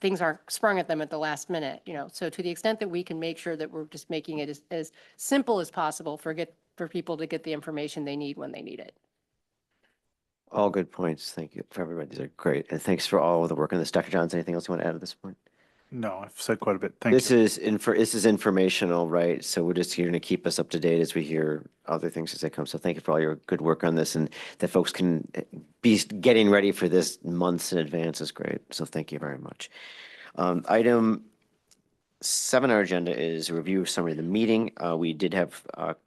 things aren't sprung at them at the last minute, So to the extent that we can make sure that we're just making it as simple as possible for people to get the information they need when they need it. All good points. Thank you for everybody. These are great. And thanks for all of the work on this. Dr. Johns, anything else you want to add at this point? No, I've said quite a bit. Thank you. This is informational, right? So we're just here to keep us up to date as we hear other things as they come. So thank you for all your good work on this, and that folks can be getting ready for this months in advance is great. So thank you very much. Item 7 on our agenda is a review summary of the meeting. We did have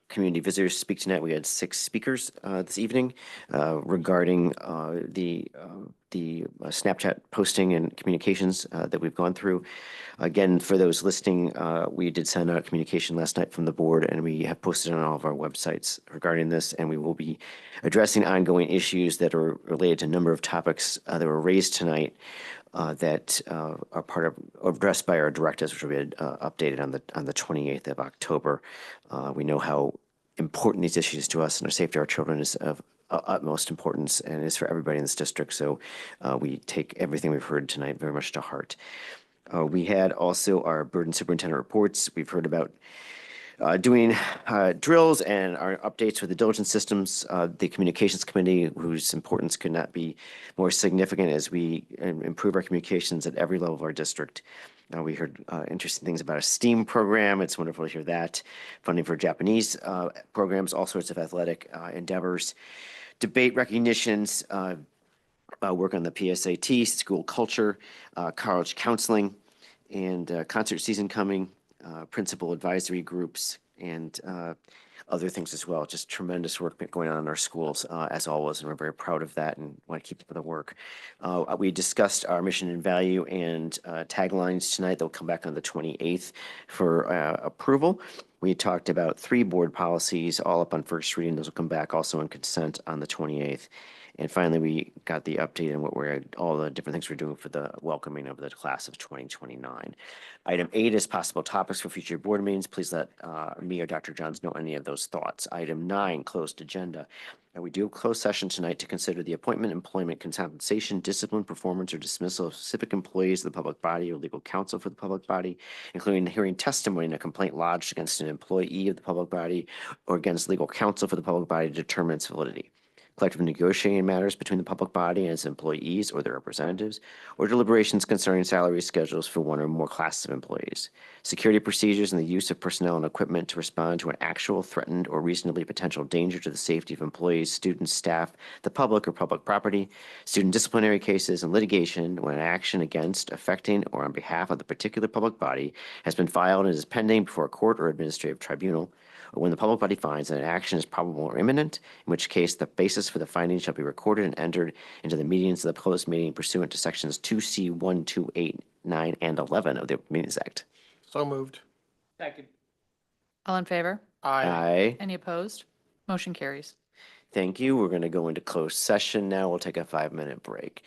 community visitors speak tonight. We had 6 speakers this evening regarding the Snapchat posting and communications that we've gone through. Again, for those listening, we did send out a communication last night from the board, and we have posted on all of our websites regarding this, and we will be addressing ongoing issues that are related to a number of topics that were raised tonight that are part of addressed by our directives, which will be updated on the 28th of October. We know how important these issues to us, and our safety of our children is of utmost importance, and it is for everybody in this district. So we take everything we've heard tonight very much to heart. We had also our burden superintendent reports. We've heard about doing drills and our updates with the diligence systems, the communications committee, whose importance could not be more significant as we improve our communications at every level of our district. We heard interesting things about a STEAM program. It's wonderful to hear that. Funding for Japanese programs, all sorts of athletic endeavors, debate recognitions, work on the PSAT, school culture, college counseling, and concert season coming, principal advisory groups, and other things as well. Just tremendous work going on in our schools, as always, and we're very proud of that and want to keep up the work. We discussed our mission and value and taglines tonight. They'll come back on the 28th for approval. We talked about 3 board policies, all up on first reading. Those will come back also on consent on the 28th. And finally, we got the update on all the different things we're doing for the welcoming of the class of 2029. Item 8 is possible topics for future board meetings. Please let me or Dr. Johns know any of those thoughts. Item 9, closed agenda. We do a closed session tonight to consider the appointment, employment, compensation, discipline, performance, or dismissal of specific employees of the public body or legal counsel for the public body, including hearing testimony in a complaint lodged against an employee of the public body or against legal counsel for the public body to determine its validity. Collective negotiating matters between the public body and its employees or their representatives, or deliberations concerning salary schedules for one or more classes of employees. Security procedures and the use of personnel and equipment to respond to an actual, threatened, or reasonably potential danger to the safety of employees, students, staff, the public, or public property. Student disciplinary cases and litigation when an action against, affecting, or on behalf of the particular public body has been filed and is pending before a court or administrative tribunal, or when the public body finds that an action is probable or imminent, in which case the basis for the finding shall be recorded and entered into the minutes of the closed meeting pursuant to sections 2C 1, 2, 8, 9, and 11 of the Open Meetings Act. So moved. Second. All in favor? Aye. Any opposed? Motion carries. Thank you. We're going to go into closed session now. We'll take a 5-minute break.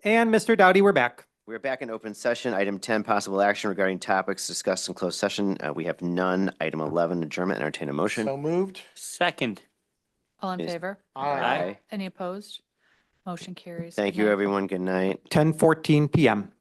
And Mr. Dowdy, we're back. We're back in open session. Item 10, possible action regarding topics discussed in closed session. We have none. Item 11, adjournment. Entertain a motion. So moved. Second. All in Yes. favor? Aye. Any opposed? Motion carries. Thank Good you, night. everyone. Good night. 10:14 PM.